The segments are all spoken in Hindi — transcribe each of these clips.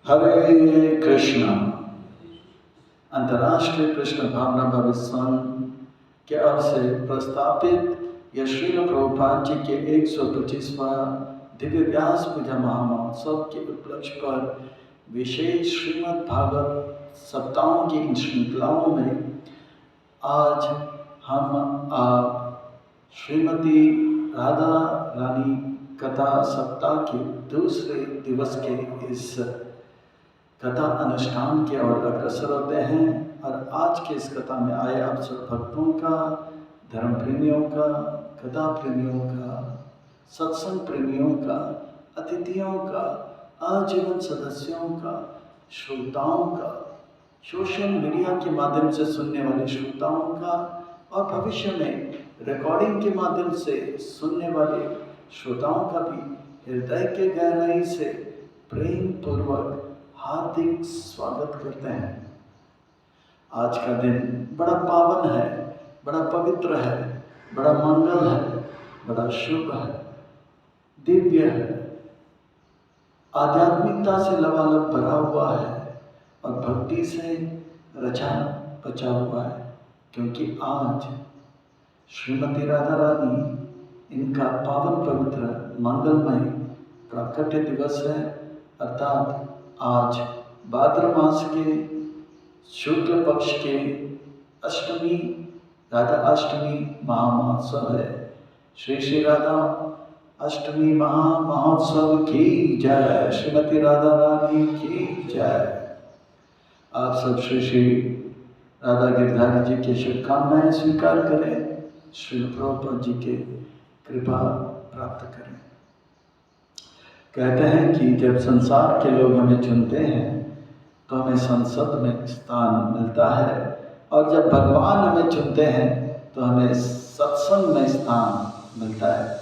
हरे कृष्णा। अंतर्राष्ट्रीय कृष्ण भावना भविष्य संघ के ओर से प्रस्तापित यह श्रील प्रभुपाद जी के 125वां दिव्य व्यास पूजा महामहोत्सव के उपलक्ष्य पर विशेष श्रीमद् भागवत सप्ताहों की इन श्रृंखलाओं में आज हम आप श्रीमती राधा रानी कथा सप्ताह के दूसरे दिवस के इस कथा अनुष्ठान की ओर अग्रसर होते हैं। और आज के इस कथा में आए आप सब भक्तों का, धर्म प्रेमियों का, कथा प्रेमियों का, सत्संग प्रेमियों का, अतिथियों का, आजीवन सदस्यों का, श्रोताओं का, सोशल मीडिया के माध्यम से सुनने वाले श्रोताओं का और भविष्य में रिकॉर्डिंग के माध्यम से सुनने वाले श्रोताओं का भी हृदय के गहराई से प्रेम पूर्वक हार्दिक स्वागत करते हैं। आज का दिन बड़ा पावन है, बड़ा पवित्र है, बड़ा मंगल है, बड़ा शुभ है, दिव्य है, आध्यात्मिकता से लबालब भरा हुआ है और भक्ति से रचा बचा हुआ है, क्योंकि आज श्रीमती राधा रानी इनका पावन पवित्र मंगलमय प्राकट्य दिवस है। अर्थात आज भाद्र मास के शुक्ल पक्ष के अष्टमी राधा अष्टमी महामहोत्सव है। श्री श्री राधा अष्टमी महामहोत्सव की जय। श्रीमती राधा रानी की जय। आप सब श्री श्री राधा गिरधारी जी की शुभकामनाएं स्वीकार करें, श्री प्रभुपाद जी के कृपा प्राप्त करें। कहते हैं कि जब संसार के लोग हमें चुनते हैं तो हमें संसद में स्थान मिलता है, और जब भगवान हमें चुनते हैं तो हमें सत्संग में स्थान मिलता है।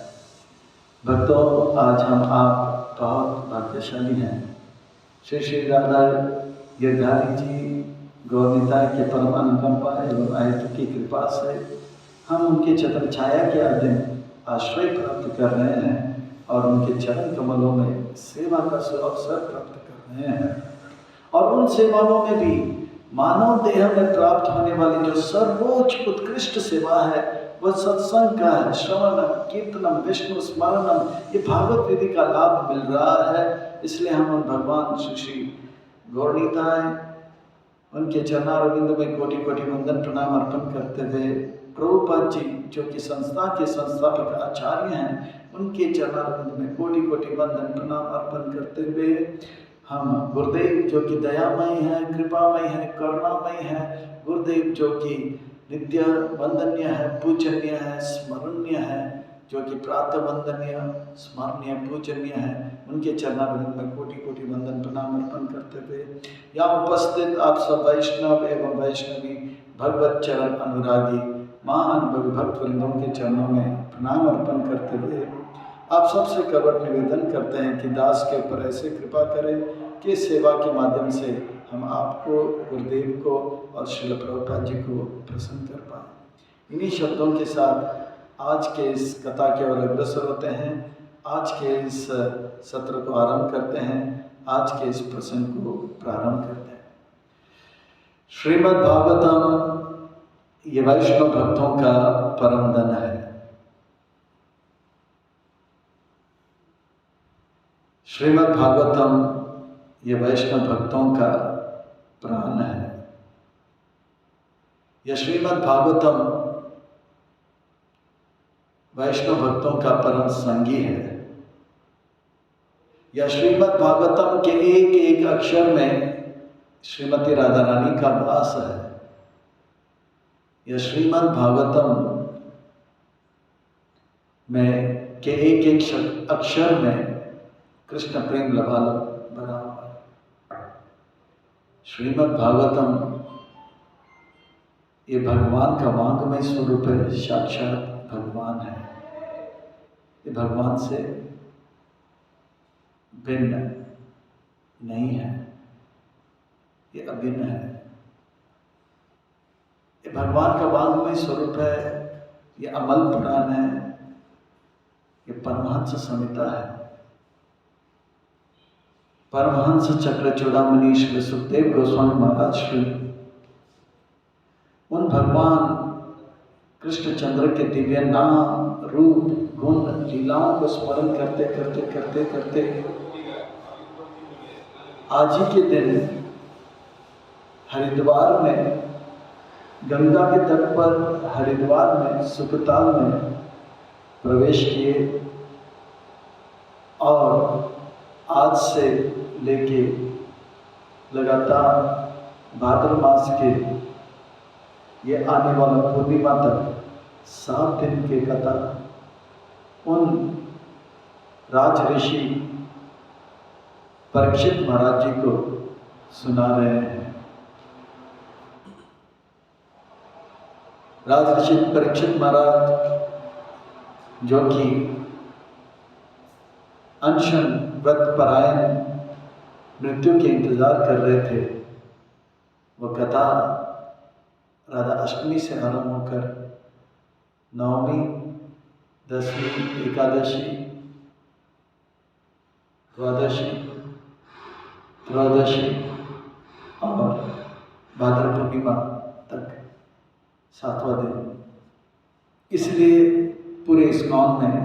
भक्तों, आज हम आप बहुत भाग्यशाली हैं। श्री श्री राधा गिरधारी जी गौरनिताय के परम अनुकंपा एवं आयतु की कृपा से हम उनके छत्र छाया के अधीन आश्रय प्राप्त कर रहे हैं और उनके चरण कमलों में सेवा का अवसर प्राप्त कर रहे हैं। और उन सेवाओं में भी मानव देह में प्राप्त होने वाली जो सर्वोच्च उत्कृष्ट सेवा है वह सत्संग का है। श्रवणम, कीर्तनम, विष्णु स्मरणम, ये भागवत विधि का लाभ मिल रहा है। इसलिए हम उन भगवान श्री श्री गौरनिताय उनके चरणारविंद में कोटि कोटि वंदन प्रणाम अर्पण करते हुए प्रभुपाद जी जो कि संस्था के संस्थापक आचार्य हैं, उनके चरणारविंद में कोटि कोटि वंदन प्रणाम अर्पण करते हुए हम गुरुदेव जो कि दयामय है, कृपामय है, करुणामय है, गुरुदेव जो कि नित्य वंदनीय है, पूजनीय है, स्मरणीय है, जो कि प्रातः वंदनीय, स्मरणीय, पूजनीय है, उनके चरणारविंद में कोटि कोटि वंदन प्रणाम अर्पण करते हुए यहाँ उपस्थित आप सब वैष्णव एवं वैष्णवी भगवत चरण अनुरागी महाअनुभवी भक्त वृंदों के चरणों में प्रणाम अर्पण करते हुए आप सबसे करवट निवेदन करते हैं कि दास के ऊपर ऐसे कृपा करें कि सेवा के माध्यम से हम आपको, गुरुदेव को और श्रील प्रभुपाद जी को प्रसन्न कर पाएं। इन्हीं शब्दों के साथ आज के इस कथा की ओर अग्रसर होते हैं। आज के इस सत्र को आरंभ करते हैं, आज के इस प्रसंग को प्रारंभ करते हैं। श्रीमद् भागवतम ये वैष्णव भक्तों का परम धन है। श्रीमद् भागवतम ये वैष्णव भक्तों का प्राण है। यह श्रीमद् भागवतम वैष्णव भक्तों का परम संगी है। यह श्रीमद् भागवतम के एक एक अक्षर में श्रीमती राधा रानी का वास है। यह श्रीमद् भागवतम में के एक एक अक्षर में कृष्ण प्रेम लबालब भरा हुआ है। श्रीमद् भागवतम ये भगवान का वांगमय स्वरूप है, साक्षात भगवान है। ये भगवान से भिन्न नहीं है, ये अभिन्न है। ये भगवान का वांगमय स्वरूप है, ये अमल पुराण है, ये परमहंस संहिता है। परमहंस चक्र चूड़ामणि श्री सुखदेव गोस्वामी महाराज श्री उन भगवान कृष्णचंद्र के दिव्य नाम रूप गुण लीलाओं को स्मरण करते करते करते करते आज ही के दिन हरिद्वार में गंगा के तट पर हरिद्वार में सुखताल में प्रवेश किए और आज से लेके लगातार भाद्र मास के ये आने वाला पूर्णिमा तक 7 दिन के कथा उन राज ऋषि परीक्षित महाराज जी को सुना रहे हैं। राज ऋषि परीक्षित महाराज जो कि अनशन व्रत परायण मृत्यु के इंतजार कर रहे थे, वो कथा राधा अष्टमी से आरंभ होकर नवमी, दसवीं, एकादशी, द्वादशी, त्रयोदशी और भाद्र पूर्णिमा तक 7वां दिन। इसलिए पूरे इस्कॉन में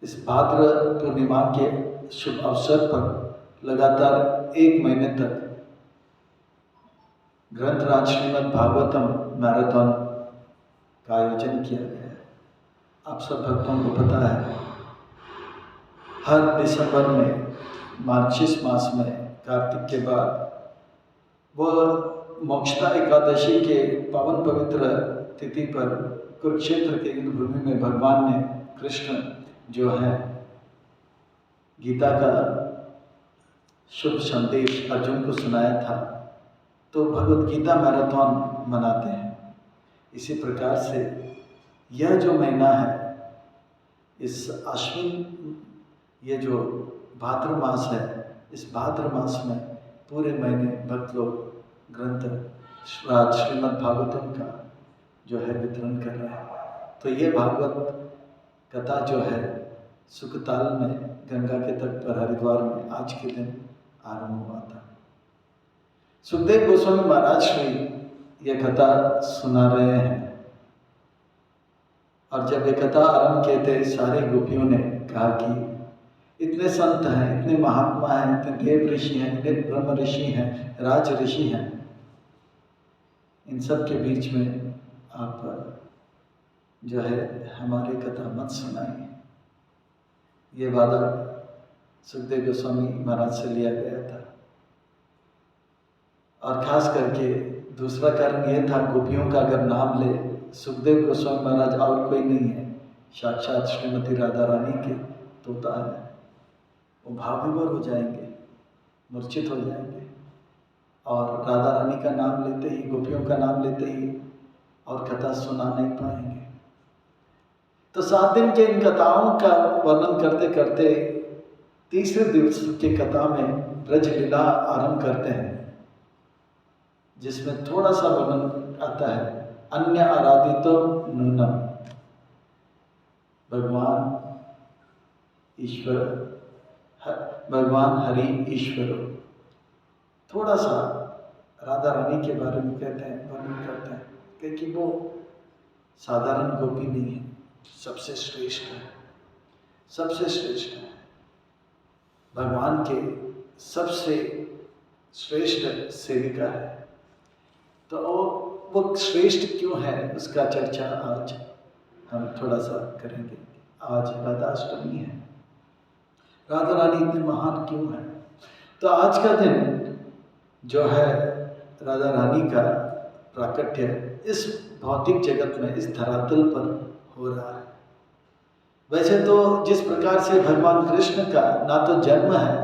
इस भाद्र पूर्णिमा के शुभ अवसर पर लगातार 1 महीने तक ग्रंथराज श्रीमद् भागवतम मैराथन का आयोजन किया गया है। आप सब भक्तों को पता है, हर दिसंबर में मार्गशीर्ष मास में कार्तिक के बाद वह मोक्षदा एकादशी के पावन पवित्र तिथि पर कुरुक्षेत्र के युद्ध भूमि में भगवान ने कृष्ण जो है गीता का शुभ संदेश अर्जुन को सुनाया था, तो भगवत गीता मैराथन मनाते हैं। इसी प्रकार से यह जो महीना है, इस अश्विन ये जो भाद्र मास है, इस भाद्र मास में पूरे महीने भक्त लोग ग्रंथ श्रीमद् भागवतम का जो है वितरण कर रहे हैं। तो ये भागवत कथा जो है सुखताल में गंगा के तट पर हरिद्वार में आज के दिन आरंभ हुआ था। सुखदेव गोस्वामी महाराज श्री यह कथा सुना रहे हैं और जब ये कथा आरंभ किए थे, सारे गोपियों ने कहा कि इतने संत हैं, इतने महात्मा हैं, इतने देव ऋषि हैं, इतने ब्रह्म ऋषि हैं, राज ऋषि हैं, इन सब के बीच में आप जो है हमारी कथा मत सुनाइए। ये वादा सुखदेव गोस्वामी महाराज से लिया गया था। और खास करके दूसरा कारण ये था, गोपियों का अगर नाम ले सुखदेव गोस्वामी महाराज और कोई नहीं है, साक्षात श्रीमती राधा रानी के तोता है, वो भाव विभोर हो जाएंगे, मूर्छित हो जाएंगे और राधा रानी का नाम लेते ही, गोपियों का नाम लेते ही और कथा सुना नहीं पाएंगे। तो 7 दिन के इन कथाओं का वर्णन करते करते तीसरे दिवस की कथा में ब्रज लीला आरंभ करते हैं, जिसमें थोड़ा सा वर्णन आता है। अन्य आराधितो नूनम, भगवान ईश्वर, भगवान हरि ईश्वर, थोड़ा सा राधा रानी के बारे में कहते हैं, वर्णन करते हैं, क्योंकि वो साधारण गोपी नहीं है, सबसे श्रेष्ठ है, सबसे श्रेष्ठ है, भगवान के सबसे श्रेष्ठ सेविका है। तो वो श्रेष्ठ क्यों है, उसका चर्चा आज हम थोड़ा सा करेंगे। आज राधा अष्टमी है, राधा रानी इतने महान क्यों है? तो आज का दिन जो है राधा रानी का प्राकट्य इस भौतिक जगत में, इस धरातल पर हो रहा है। वैसे तो जिस प्रकार से भगवान कृष्ण का ना तो जन्म है,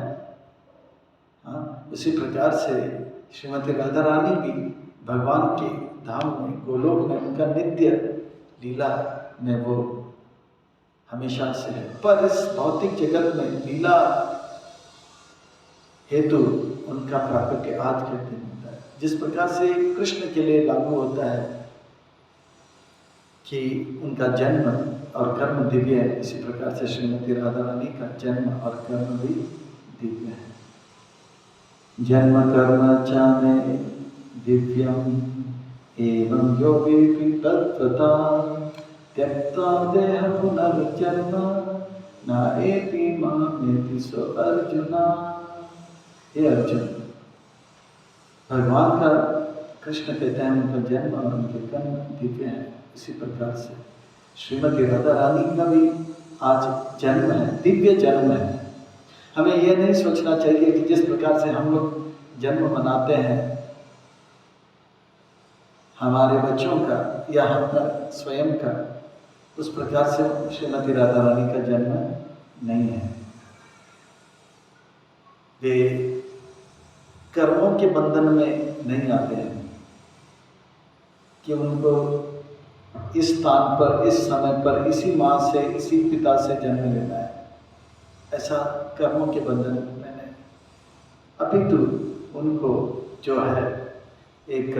उसी प्रकार से श्रीमती राधा रानी भी भगवान के धाम में, गोलोक में, उनका नित्य लीला में वो हमेशा से है। पर इस भौतिक जगत में लीला हेतु उनका प्राकट्य आज के दिन होता है। जिस प्रकार से कृष्ण के लिए लागू होता है कि उनका जन्म और कर्म दिव्य है, इसी प्रकार से श्रीमती राधा रानी का जन्म और कर्म भी दिव्य है। जन्म कर्म च मे दिव्यम् एवं योगेऽपि तत्त्वता त्यक्त्वा देह पुनर्जन्म नाएति मामेति सो अर्जुना। हे अर्जुन, भगवान का, कृष्ण कहते हैं उनका जन्म और उनके कर्म दिव्य है। इसी प्रकार से श्रीमती राधा रानी का भी आज जन्म है, दिव्य जन्म है। हमें यह नहीं सोचना चाहिए कि जिस प्रकार से हम लोग जन्म मनाते हैं हमारे बच्चों का या अपना स्वयं का, उस प्रकार से श्रीमती राधा रानी का जन्म नहीं है। वे कर्मों के बंधन में नहीं आते हैं कि उनको इस स्थान पर, इस समय पर, इसी माँ से, इसी पिता से जन्म लेना है, ऐसा कर्मों के बंधन में नहीं। अपितु उनको जो है एक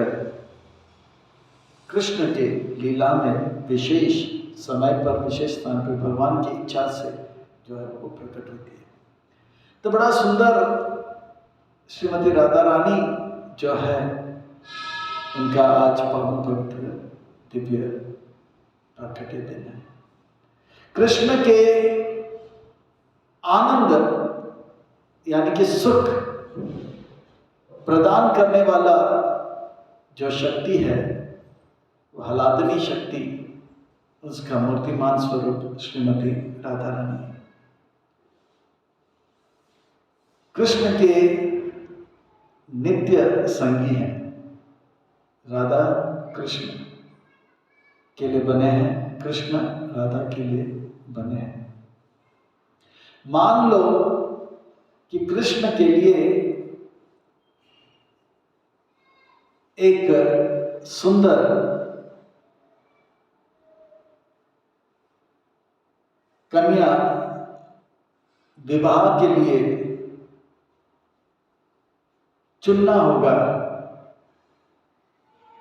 कृष्ण के लीला में विशेष समय पर, विशेष स्थान पर भगवान की इच्छा से जो है वो प्रकट होती है। तो बड़ा सुंदर श्रीमती राधा रानी जो है उनका आज पावन पवित्र दिव्य प्राकट्य दिन है। कृष्ण के आनंद यानी कि सुख प्रदान करने वाला जो शक्ति है वो हलादनी शक्ति, उसका मूर्तिमान स्वरूप श्रीमती राधा रानी है। कृष्ण के नित्य संगी हैं। राधा कृष्ण के लिए बने हैं, कृष्ण राधा के लिए बने हैं। मान लो कि कृष्ण के लिए एक सुंदर कन्या विवाह के लिए चुनना होगा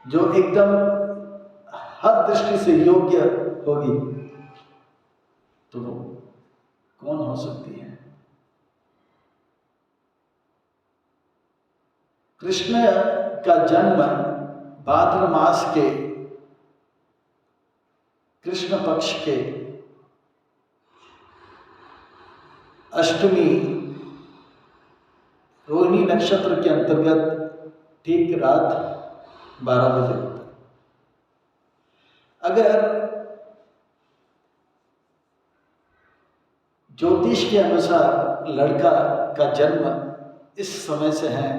जो एकदम हर दृष्टि से योग्य होगी, तो कौन हो सकती है? कृष्ण का जन्म भाद्र मास के कृष्ण पक्ष के अष्टमी रोहिणी नक्षत्र के अंतर्गत ठीक रात 12 बजे होता है। अगर ज्योतिष के अनुसार लड़का का जन्म इस समय से है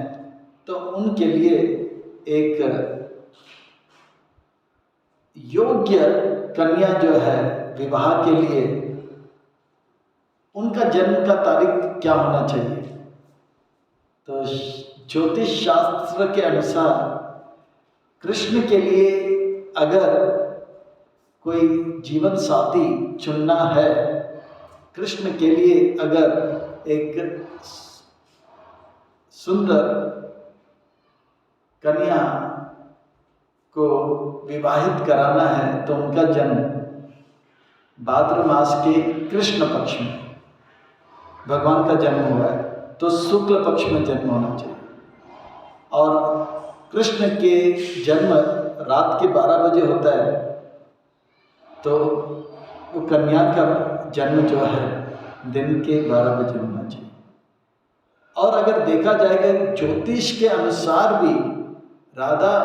तो उनके लिए एक योग्य कन्या जो है विवाह के लिए, उनका जन्म का तारीख क्या होना चाहिए? तो ज्योतिष शास्त्र के अनुसार कृष्ण के लिए अगर कोई जीवन साथी चुनना है, कृष्ण के लिए अगर एक सुंदर कन्या को विवाहित कराना है, तो उनका जन्म भाद्र मास के कृष्ण पक्ष में भगवान का जन्म हुआ है तो शुक्ल पक्ष में जन्म होना चाहिए। और कृष्ण के जन्म रात के 12 बजे होता है तो वो कन्या का जन्म जो है दिन के 12 बजे होना चाहिए। और अगर देखा जाएगा ज्योतिष के अनुसार भी राधा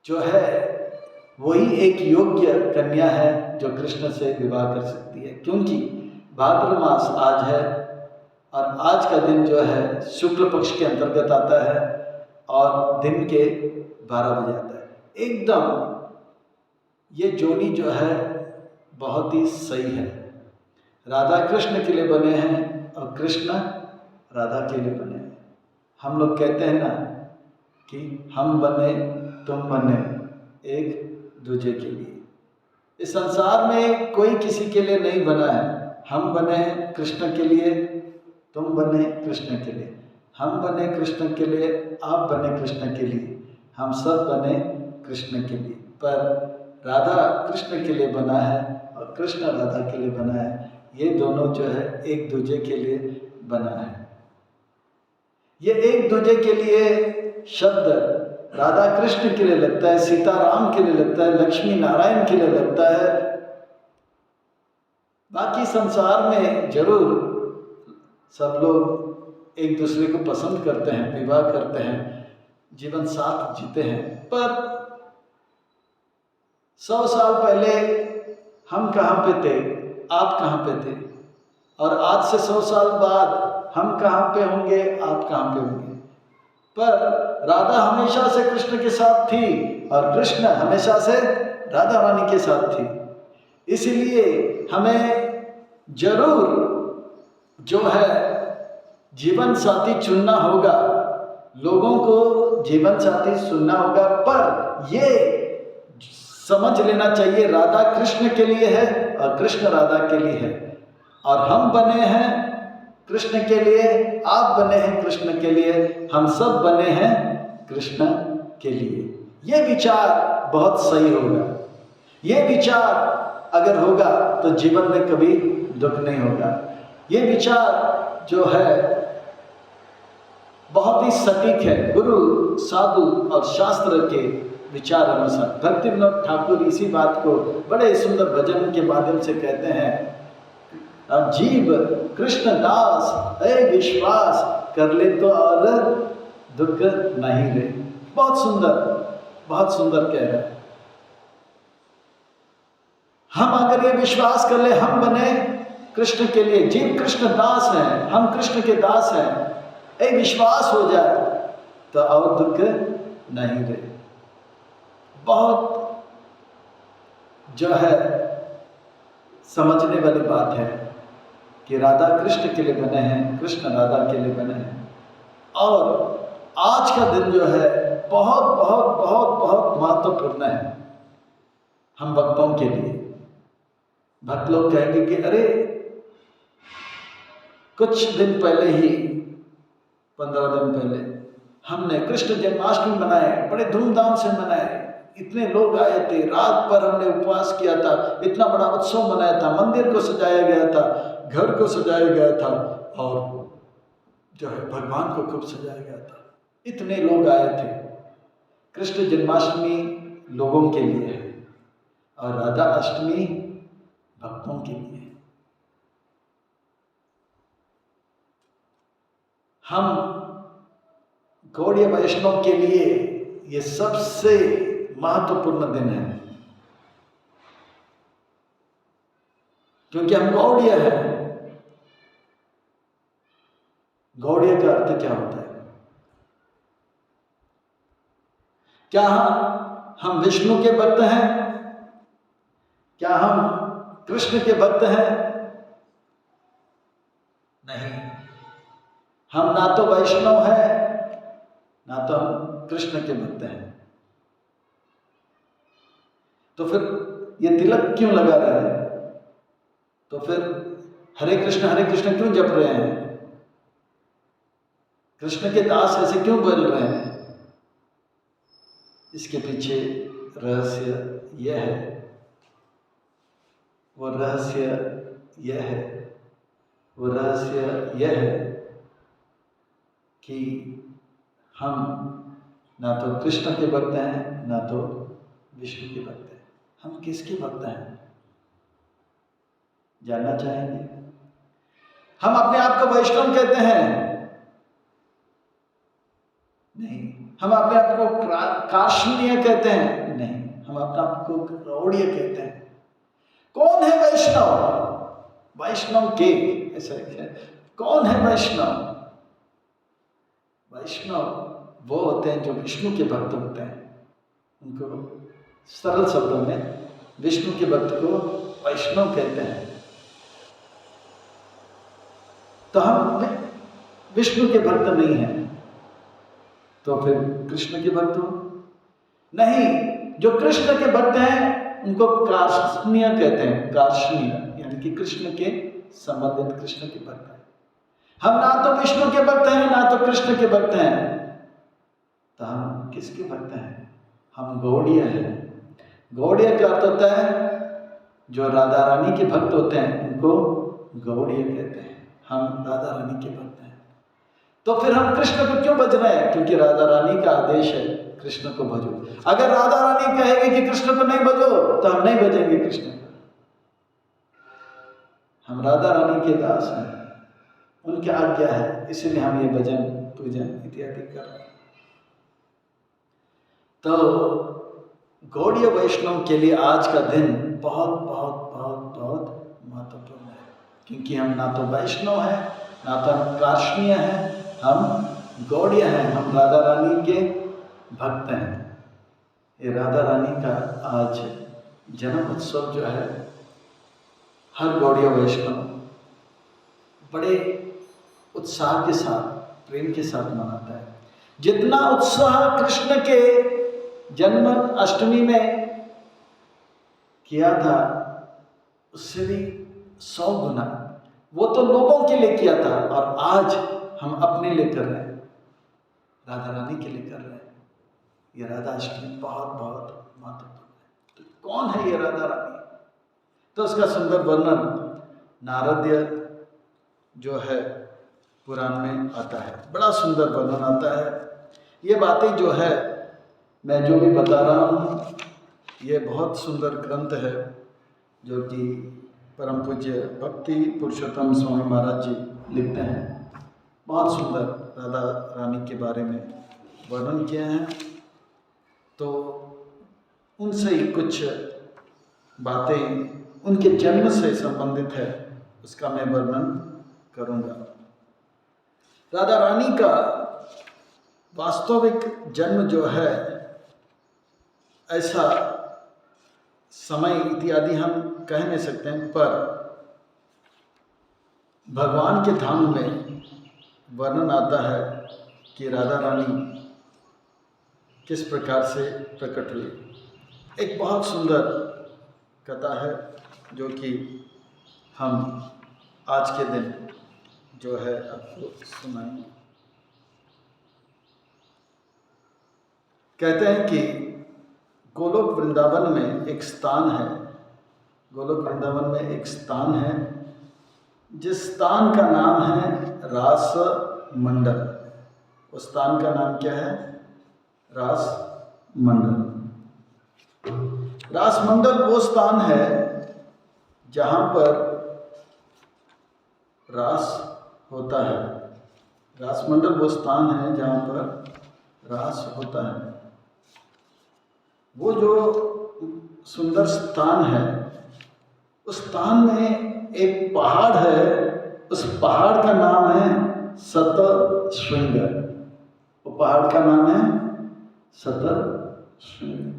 जो है वही एक योग्य कन्या है जो कृष्ण से विवाह कर सकती है, क्योंकि भाद्र मास आज है और आज का दिन जो है शुक्ल पक्ष के अंतर्गत आता है और दिन के 12 बजे आता है। एकदम ये जोड़ी जो है बहुत ही सही है। राधा कृष्ण के लिए बने हैं और कृष्ण राधा के लिए बने हैं। हम लोग कहते हैं ना कि हम बने तुम बने एक दूजे के लिए। इस संसार में कोई किसी के लिए नहीं बना है। हम बने कृष्ण के लिए, तुम बने कृष्ण के लिए, हम बने कृष्ण के लिए, आप बने कृष्ण के लिए, हम सब बने कृष्ण के लिए। पर राधा कृष्ण के लिए बना है और कृष्ण राधा के लिए बना है। ये दोनों जो है एक दूजे के लिए बना है। ये एक दूजे के लिए शब्द राधा कृष्ण के लिए लगता है, सीता राम के लिए लगता है, लक्ष्मी नारायण के लिए लगता है। बाकी संसार में जरूर सब लोग एक दूसरे को पसंद करते हैं, विवाह करते हैं, जीवन साथ जीते हैं। पर 100 साल पहले हम कहाँ पे थे, आप कहाँ पे थे, और आज से 100 साल बाद हम कहाँ पे होंगे, आप कहाँ पे होंगे। पर राधा हमेशा से कृष्ण के साथ थी और कृष्ण हमेशा से राधा रानी के साथ थी। इसलिए हमें जरूर जो है जीवन साथी चुनना होगा, लोगों को जीवन साथी चुनना होगा। पर ये समझ लेना चाहिए राधा कृष्ण के लिए है और कृष्ण राधा के लिए है, और हम बने हैं कृष्ण के लिए, आप बने हैं कृष्ण के लिए, हम सब बने हैं कृष्ण के लिए। ये विचार बहुत सही होगा। ये विचार अगर होगा तो जीवन में कभी दुख नहीं होगा। ये विचार जो है बहुत ही सटीक है गुरु, साधु और शास्त्र के विचार अनुसार। भक्ति विनोद ठाकुर इसी बात को बड़े सुंदर भजन के माध्यम से कहते हैं, जीव कृष्ण दास है विश्वास, कर ले तो और दुख नहीं रे। बहुत सुंदर कह रहे हैं। हम अगर ये विश्वास कर ले हम बने कृष्ण के लिए, जीव कृष्ण दास हैं, हम कृष्ण के दास हैं, एक विश्वास हो जाए तो और दुख नहीं रे। बहुत जो है समझने वाली बात है कि राधा कृष्ण के लिए बने हैं, कृष्ण राधा के लिए बने हैं। और आज का दिन जो है बहुत बहुत बहुत बहुत महत्वपूर्ण है हम भक्तों के लिए। भक्त लोग कहेंगे कि अरे कुछ दिन पहले ही 15 दिन पहले हमने कृष्ण जन्माष्टमी मनाए, बड़े धूमधाम से मनाए, इतने लोग आए थे, रात भर हमने उपवास किया था, इतना बड़ा उत्सव मनाया था, मंदिर को सजाया गया था, घर को सजाया गया था, और जो है भगवान को खूब सजाया गया था, इतने लोग आए थे। कृष्ण जन्माष्टमी लोगों के लिए है और राधा अष्टमी भक्तों के लिए। हम गौड़ीय वैष्णव के लिए ये सबसे महत्वपूर्ण दिन है, क्योंकि हम गौड़ीय हैं। गौड़ीय का अर्थ क्या होता है? क्या हम विष्णु के भक्त हैं? क्या हम कृष्ण के भक्त हैं? नहीं, हम ना तो वैष्णव हैं ना तो हम कृष्ण के भक्त हैं। तो फिर ये तिलक क्यों लगा रहे हैं? तो फिर हरे कृष्ण क्यों जप रहे हैं? कृष्ण के दास ऐसे क्यों बोल रहे हैं? इसके पीछे रहस्य यह है, वो रहस्य यह है कि हम ना तो कृष्ण के भक्त हैं ना तो विष्णु के भक्त हैं। हम किसके भक्त हैं जानना चाहेंगे? हम अपने आप को वैष्णव कहते हैं? नहीं। हम अपने आप को कार्ष्णीय कहते हैं? नहीं। हम अपने आप को गौड़ीय कहते हैं। कौन है वैष्णव? वैष्णव के ऐसा है, कौन है वैष्णव? वैष्णव वो होते हैं जो विष्णु के भक्त होते हैं। उनको सरल शब्दों में विष्णु के भक्त को वैष्णव कहते हैं। तो हम विष्णु के भक्त नहीं हैं, तो फिर कृष्ण के भक्त हो? नहीं, जो कृष्ण के भक्त हैं उनको कार्ष्णीय कहते हैं। कार्ष्णीय यानी कि कृष्ण के संबंधित कृष्ण के भक्त हैं। हम ना तो विष्णु के भक्त हैं ना तो कृष्ण के भक्त हैं, तो हम किसके भक्त हैं? हम गौड़ीय हैं। गौड़ीय का अर्थ होता है जो राधा रानी के भक्त होते हैं उनको गौड़ीय कहते हैं। हम राधा रानी के भक्त हैं। तो फिर हम कृष्ण को क्यों भज रहे हैं? क्योंकि राधा रानी का आदेश है कृष्ण को भजो। अगर राधा रानी कहेगी कि कृष्ण को नहीं भजो तो हम नहीं भजेंगे कृष्ण को। हम राधा रानी के दास हैं, उनकी आज्ञा है, इसलिए हम ये भजन पूजन इत्यादि कर रहे हैं। तो गौड़ीय वैष्णव के लिए आज का दिन बहुत बहुत बहुत बहुत महत्वपूर्ण है, क्योंकि हम ना तो वैष्णव हैं, ना तो हम कार्ष्णीय हैं, हम गौड़ीय हैं, हम राधा रानी के भक्त हैं। ये राधा रानी का आज जन्म उत्सव जो है हर गौड़ीय वैष्णव बड़े उत्साह के साथ, प्रेम के साथ मनाता है। जितना उत्साह कृष्ण के जन्म अष्टमी में किया था उससे भी 100 गुना वो तो लोगों के लिए किया था, और आज हम अपने लिए कर रहे हैं, राधा रानी के लिए कर रहे हैं। ये राधा अष्टमी बहुत बहुत महत्वपूर्ण है। तो कौन है ये राधा रानी? तो उसका सुंदर वर्णन नारदीय जो है पुराण में आता है, बड़ा सुंदर वर्णन आता है। ये बातें जो है मैं जो भी बता रहा हूँ ये बहुत सुंदर ग्रंथ है जो कि परम पूज्य भक्ति पुरुषोत्तम स्वामी महाराज जी लिखते हैं। बहुत सुंदर राधा रानी के बारे में वर्णन किए हैं। तो उनसे ही कुछ बातें उनके जन्म से संबंधित है, उसका मैं वर्णन करूँगा। राधा रानी का वास्तविक जन्म जो है ऐसा समय इत्यादि हम कह नहीं सकते हैं, पर भगवान के धाम में वर्णन आता है कि राधा रानी किस प्रकार से प्रकट हुई। एक बहुत सुंदर कथा है जो कि हम आज के दिन जो है आपको सुनाएंगे। कहते हैं कि गोलोक वृंदावन में एक स्थान है, गोलोक वृंदावन में एक स्थान है जिस स्थान का नाम है रास मंडल। उस स्थान का नाम क्या है? रास मंडल। रास मंडल वो स्थान है जहाँ पर रास होता है। रास मंडल वो स्थान है जहाँ पर रास होता है। वो जो सुंदर स्थान है उस स्थान में एक पहाड़ है, उस पहाड़ का नाम है सतशृंग। वो पहाड़ का नाम है सतशृंग।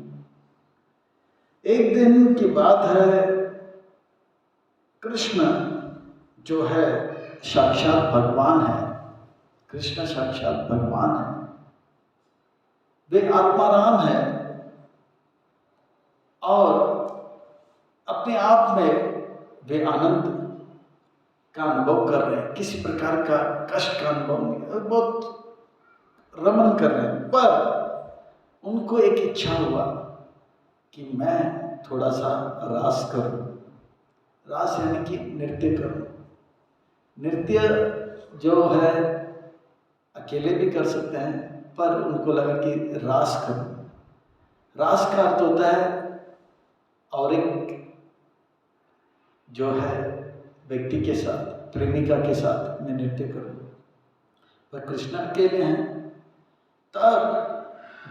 एक दिन की बात है, कृष्ण जो है साक्षात भगवान है, कृष्ण साक्षात भगवान है, वे आत्माराम है और अपने आप में वे आनंद का अनुभव कर रहे हैं, किसी प्रकार का कष्ट का अनुभव नहीं, बहुत रमन कर रहे हैं। पर उनको एक इच्छा हुआ कि मैं थोड़ा सा रास करूं। रास यानी कि नृत्य करूं। नृत्य जो है अकेले भी कर सकते हैं, पर उनको लगा कि रास करूं। रास का अर्थ होता है और एक जो है व्यक्ति के साथ, प्रेमिका के साथ मैं नृत्य करूं। पर कृष्ण अकेले हैं। तब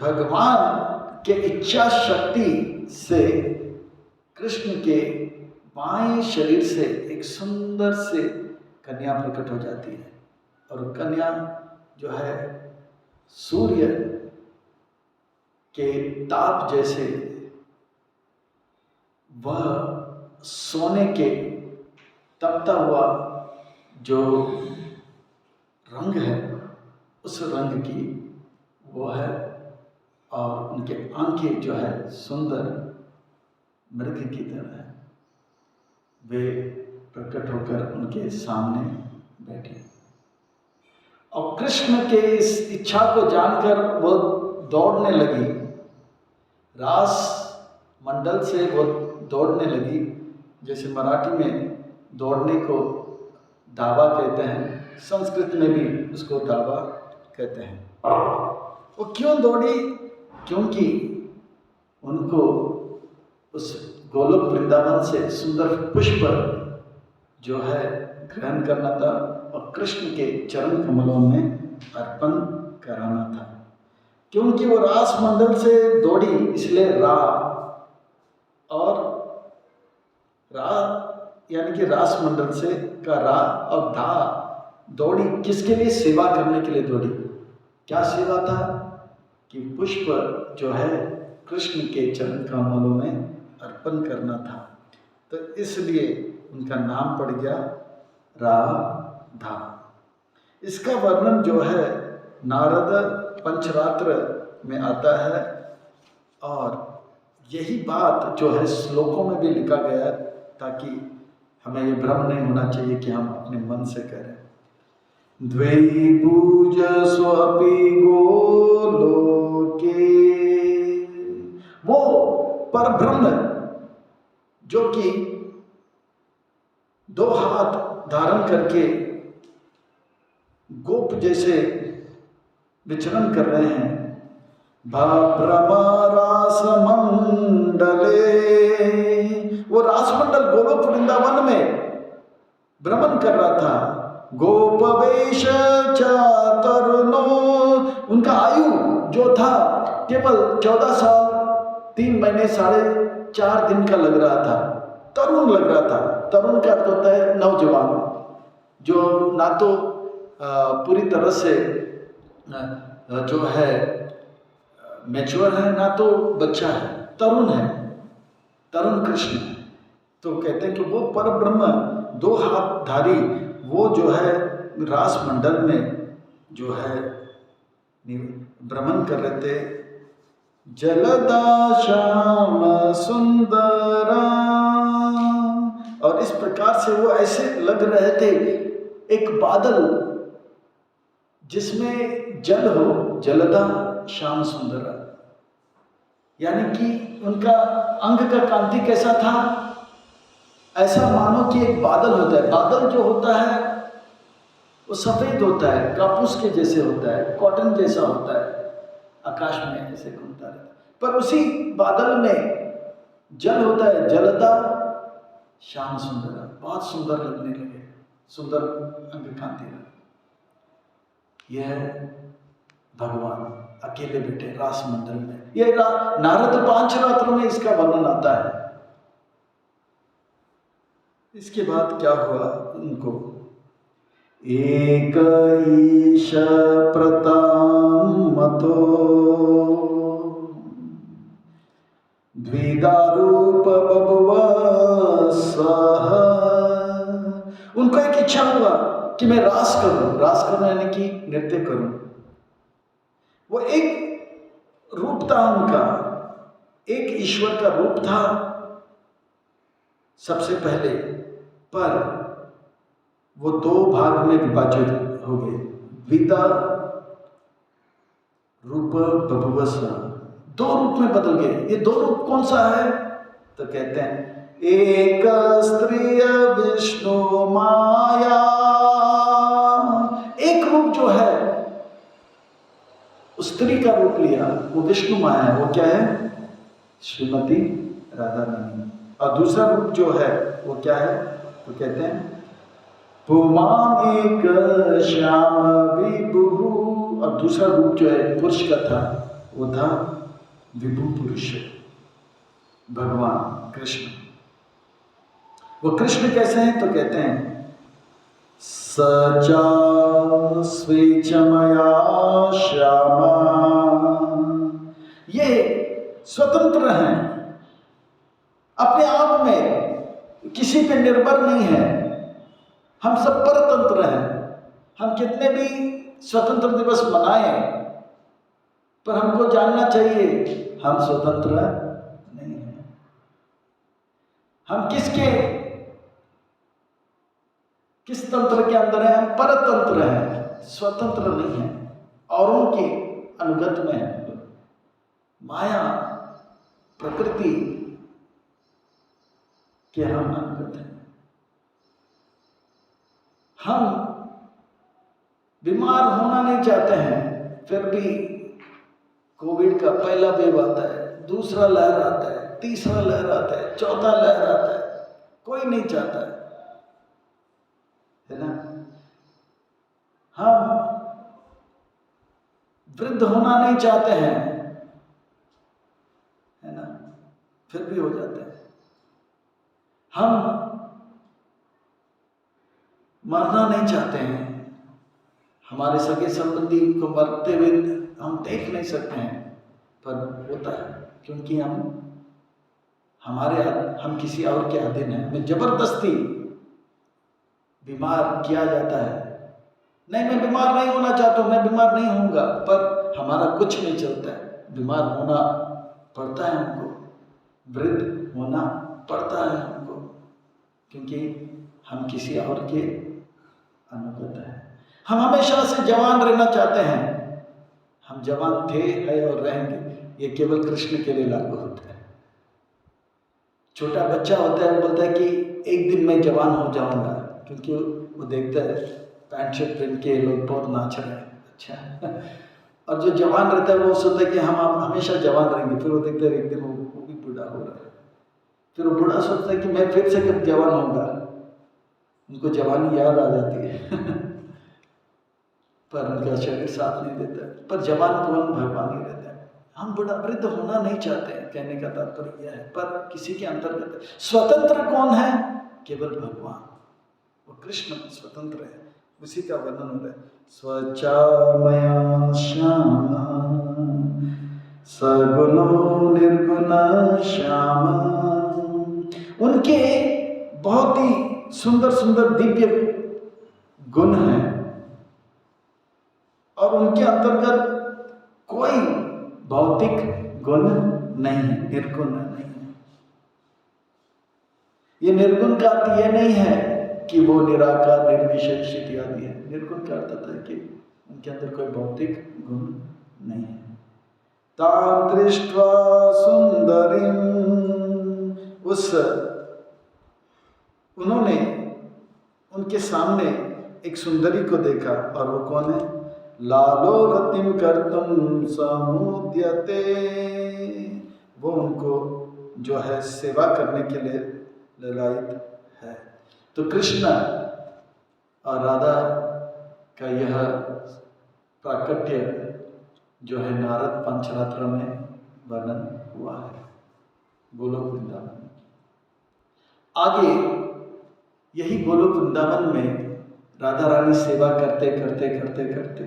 भगवान के इच्छा शक्ति से कृष्ण के बाएं शरीर से एक सुंदर से कन्या प्रकट हो जाती है, और कन्या जो है सूर्य के ताप जैसे, वह सोने के तपता हुआ जो रंग है उस रंग की वो है, और उनके आंखें जो है सुंदर मृग की तरह है। वे प्रकट होकर उनके सामने बैठे, और कृष्ण के इस इच्छा को जानकर वो दौड़ने लगी। रास मंडल से वो दौड़ने लगी। जैसे मराठी में दौड़ने को दावा कहते हैं, संस्कृत में भी उसको दावा कहते हैं। वो क्यों दौड़ी? क्योंकि उनको उस गोलोक वृंदावन से सुंदर पुष्प जो है ग्रहण करना था और कृष्ण के चरण कमलों में अर्पण कराना था। क्योंकि वो रास मंडल से दौड़ी, इसलिए रा और रा यानी कि रास मंडल से का रा और धा दौड़ी किसके लिए? सेवा करने के लिए दौड़ी। क्या सेवा था? कि पुष्प जो है कृष्ण के चरण कमलों में अर्पण करना था। तो इसलिए उनका नाम पड़ गया राधा। इसका वर्णन जो है नारद पंचरात्र में आता है और यही बात जो है श्लोकों में भी लिखा गया है, ताकि हमें ये भ्रम नहीं होना चाहिए कि हम अपने मन से करें। द्वैपूज स्वपि गोलोके, वो परब्रह्म जो कि दो हाथ धारण करके गोप जैसे विचरण कर रहे हैं। रास मंडले, वो रासमंडल गोलोक वृंदावन में भ्रमण कर रहा था। गोपवेश चातरुनो, उनका आयु जो था केवल 14 साल 3 महीने 4.5 दिन का लग रहा था। तरुण लग रहा था। तरुण का अर्थ होता है नौजवान, जो ना तो पूरी तरह से जो है मैच्योर है, ना तो बच्चा है, तरुण है, तरुण कृष्ण। तो कहते हैं कि वो परब्रह्म दो हाथधारी, वो जो है रास मंडल में जो है भ्रमण कर रहे थे। जलदा श्याम सुंदरा, और इस प्रकार से वो ऐसे लग रहे थे एक बादल जिसमें जल हो, जलदा श्याम सुंदरा, यानी कि उनका अंग का कांति कैसा था? ऐसा मानो कि एक बादल होता है। बादल जो होता है वो सफेद होता है, कापूस के जैसे होता है, कॉटन जैसा होता है, आकाश में ऐसे घूमता रहता है। पर उसी बादल में जल होता है, जलदा श्याम सुंदर, बहुत सुंदर लगने लगे, सुंदर अंग कांति। यह भगवान अकेले बैठे रास मंडल में। यह नारद 5 रात्रों में इसका वर्णन आता है। इसके बाद क्या हुआ उनको? एक ईश प्रतामतो द्विदारूप बभुव सह, उनको एक इच्छा हुआ कि मैं रास करूं। रास करना यानी कि नृत्य करूं। वो एक रूप था उनका, एक ईश्वर का रूप था सबसे पहले, पर वो 2 भाग में विभाजित हो गए। द्विधा रूप बभुवस, 2 रूप में बदल गए। ये 2 रूप कौन सा है? तो कहते हैं एक स्त्री विष्णु माया, एक रूप जो है स्त्री का रूप लिया, वो विष्णु माया है। वो क्या है? श्रीमती राधा रानी। और दूसरा रूप जो है वो क्या है? तो कहते हैं पुमान एक श्याम विभु, और दूसरा रूप जो है पुरुष का था, वो था विभु पुरुष, भगवान कृष्ण। वो कृष्ण कैसे हैं? तो कहते हैं सचा स्वेच्छमया श्यामा, ये स्वतंत्र हैं, अपने आप में किसी पे निर्भर नहीं है। हम सब परतंत्र हैं। हम कितने भी स्वतंत्र दिवस मनाएं, पर हमको जानना चाहिए हम स्वतंत्र नहीं हैं। हम किस तंत्र के अंदर हैं? हम परतंत्र हैं, स्वतंत्र नहीं हैं, औरों के अनुगत में हैं। माया प्रकृति के हम अनुगत हैं। हम बीमार होना नहीं चाहते हैं, फिर भी कोविड का पहला वेव आता है, दूसरा लहर आता है, तीसरा लहर आता है, चौथा लहर आता है, कोई नहीं चाहता है ना। हम वृद्ध होना नहीं चाहते हैं, है ना, फिर भी हो जाते हैं। हम मरना नहीं चाहते हैं, हमारे सगे संबंधी को मरते हुए हम देख नहीं सकते हैं, पर होता है, क्योंकि हम किसी और के अधीन हैं। हमें जबरदस्ती बीमार किया जाता है। नहीं, मैं बीमार नहीं होना चाहता हूँ, मैं बीमार नहीं होऊंगा, पर हमारा कुछ नहीं चलता है, बीमार होना पड़ता है हमको, वृद्ध होना पड़ता है हमको, क्योंकि हम किसी और के अनुगत हैं। हम हमेशा से जवान रहना चाहते हैं, हम जवान थे, है और रहेंगे, ये केवल कृष्ण के लिए लागू होता है। छोटा बच्चा होता है, वो बोलता है कि एक दिन मैं जवान हो जाऊंगा, क्योंकि वो देखता है पैंट शर्ट पहन के लोग बहुत नाच रहे हैं, अच्छा और जो जवान रहता है वो सोचता है कि हम हमेशा जवान रहेंगे, फिर वो देखता है एक दिन वो भी बूढ़ा हो रहा है, फिर वो बूढ़ा सोचता है कि मैं फिर से कब जवान होऊंगा, उनको जवानी याद आ जाती है पर उनका शरीर साथ नहीं देता, पर जवान कौन, भगवान ही रहता है। हम बड़ा वृद्ध होना नहीं चाहते हैं, कहने का तात्पर्य यह है, पर किसी के अंतर्गत है। स्वतंत्र कौन है? केवल भगवान, वो कृष्ण स्वतंत्र है, उसी का वर्णन हो रहा है। स्वचामया श्याम सगुणो निर्गुण श्याम, उनके बहुत ही सुंदर सुंदर दिव्य गुण हैं और उनके अंतर्गत कोई भौतिक गुण नहीं है, निर्गुण नहीं है। ये निर्गुण का अर्थ ये नहीं है कि वो निराकार निर्विशेष इत्यादि है। निर्गुण का अर्थ है कि उनके अंदर कोई भौतिक गुण नहीं है। तां दृष्ट्वा सुंदरीं, उन्होंने उनके सामने एक सुंदरी को देखा, और वो कौन है? लालो रतिम कर्तुम समुद्यते, वो उनको जो है सेवा करने के लिए ललायित है। तो कृष्ण और राधा का यह प्राकट्य जो है नारद पंचरात्र में वर्णन हुआ है गोलोक वृंदावन में। आगे यही गोलोक वृंदावन में राधा रानी सेवा करते करते करते करते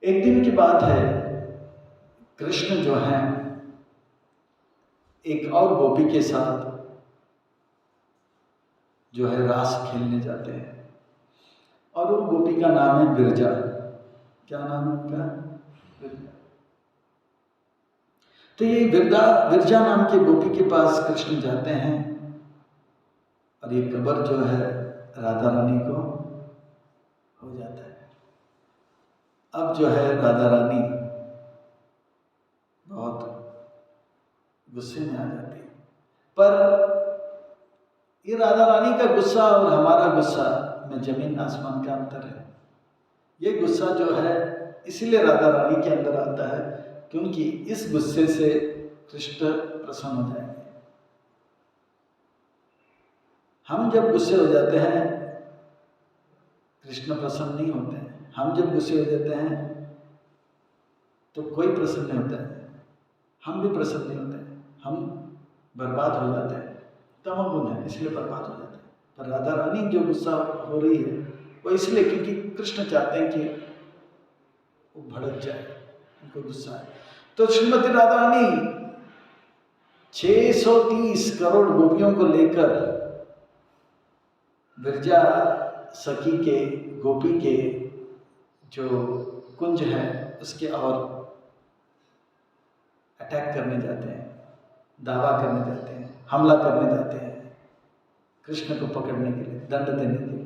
एक दिन की बात है, कृष्ण जो है एक और गोपी के साथ जो है रास खेलने जाते हैं, और वो गोपी का नाम है विरजा। क्या नाम है उनका? विरजा। तो ये विरजा नाम के गोपी के पास कृष्ण जाते हैं, और ये कबर जो है राधा रानी को हो जाता है। अब जो है राधा रानी बहुत गुस्से में आ जाती है, पर ये राधा रानी का गुस्सा और हमारा गुस्सा में जमीन आसमान का अंतर है। ये गुस्सा जो है इसीलिए राधा रानी के अंदर आता है, क्योंकि इस गुस्से से कृष्ण प्रसन्न हो जाएंगे। हम जब गुस्से हो जाते हैं कृष्ण प्रसन्न नहीं होते हैं। हम जब गुस्से हो जाते हैं तो कोई प्रसन्न नहीं होता है, हम भी प्रसन्न नहीं होते हैं, हम बर्बाद हो जाते हैं। तमोगुण है इसलिए बर्बाद हो जाते हैं। पर राधा रानी जो गुस्सा हो रही है वो इसलिए क्योंकि कृष्ण चाहते हैं कि वो भड़क जाए, उनको गुस्सा है। तो श्रीमती राधा रानी 630 करोड़ गोपियों को लेकर विरजा सखी के गोपी के जो कुंज है उसके और अटैक करने जाते हैं, दावा करने जाते हैं, हमला करने जाते हैं कृष्ण को पकड़ने के लिए, दंड देने के लिए।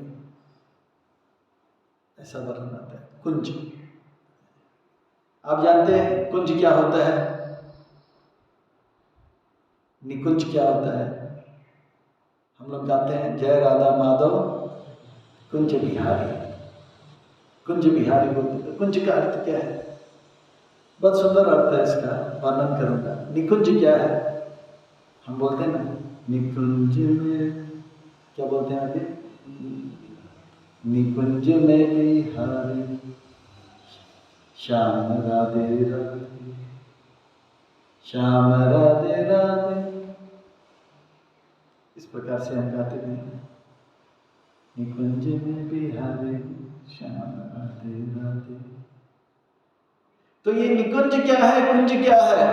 ऐसा वर्णन आता है। कुंज, आप जानते हैं कुंज क्या होता है? निकुंज क्या होता है? हम लोग गाते हैं जय राधा माधव कुंज बिहारी। कुंज बिहारी बोलते थे। कुंज का अर्थ क्या है? बहुत सुंदर अर्थ है इसका, वर्णन करूंगा। निकुंज क्या है? हम बोलते हैं ना निकुंज में, क्या बोलते हैं आगे? निकुंज में बिहारी श्याम राधे राधे, श्याम राधे राधे, इस प्रकार से हम गाते हैं। निकुंज में बिहारी श्याम राधे राधे। तो ये निकुंज क्या है, कुंज क्या है,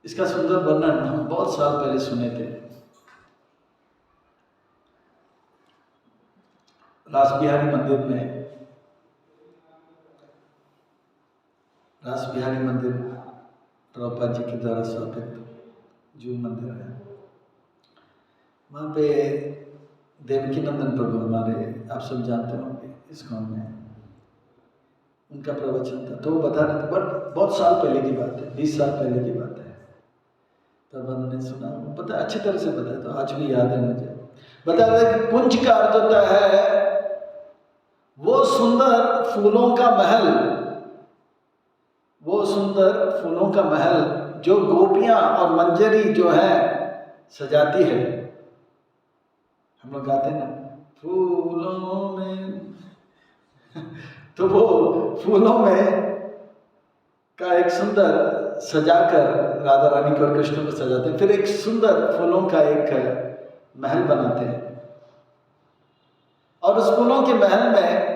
इसका सुंदर वर्णन हम बहुत साल पहले सुने थे। रासबिहारी मंदिर में, रासबिहारी मंदिर प्रभुपाद जी के द्वारा स्थापित जो मंदिर है, वहाँ पे देवकी नंदन प्रभु हमारे, आप सब जानते होंगे, इस गाँव में उनका प्रवचन था। तो वो बता रहे थे, बट बहुत साल पहले की बात है, 20 साल पहले की बात है। तब हमने सुना, पता अच्छी तरह से बताया, तो आज भी याद है मुझे। बता रहे कि कुंज का अर्थ होता है वो सुंदर फूलों का महल, वो सुंदर फूलों का महल जो गोपियां और मंजरी जो है सजाती है। हम लोग गाते हैं ना फूलों में तो वो फूलों में का एक सुंदर सजाकर राधा रानी को और कृष्ण को सजाते हैं, फिर एक सुंदर फूलों का एक महल बनाते हैं, और उस फूलों के महल में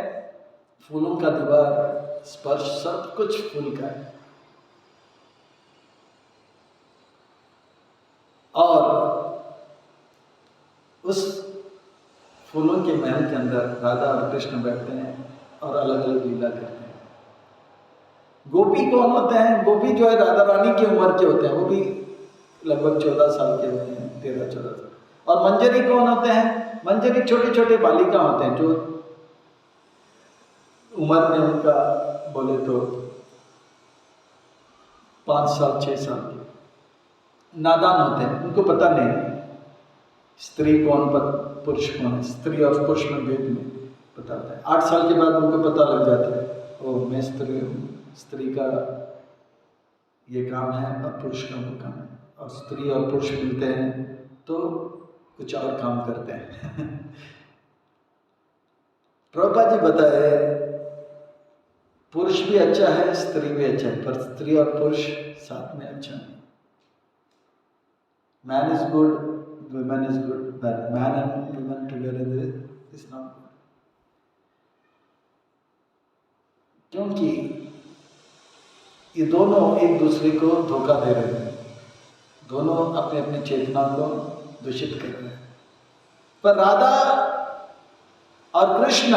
फूलों का दीवार स्पर्श सब कुछ फूल का है। और उस फूलों के महल के अंदर राधा और कृष्ण बैठते हैं और अलग अलग लीला करते हैं। गोपी कौन होते हैं? गोपी जो है राधा रानी की उम्र के होते हैं, वो भी लगभग 14 साल के होते हैं, 13-14 साल। और मंजरी कौन होते हैं? मंजरी छोटे छोटे बालिका होते हैं, जो उम्र में उनका बोले तो 5 साल 6 साल के, नादान होते हैं, उनको पता नहीं स्त्री कौन पुरुष कौन है, स्त्री और पुरुष में भेद में पता होता है। 8 साल के बाद उनको पता लग जाता है, ओ मैं स्त्री हूँ, स्त्री का ये काम है और पुरुष का वो काम है। और स्त्री और पुरुष मिलते हैं तो कुछ और काम करते हैं प्रभुपाद जी बताए पुरुष भी अच्छा है, स्त्री भी अच्छा है, पर स्त्री और पुरुष साथ में अच्छा नहीं। Man is good, women is good, but man and women together is not good. क्योंकि ये दोनों एक दूसरे को धोखा दे रहे हैं, दोनों अपने अपने चेतना को दूषित कर रहे हैं। पर राधा और कृष्ण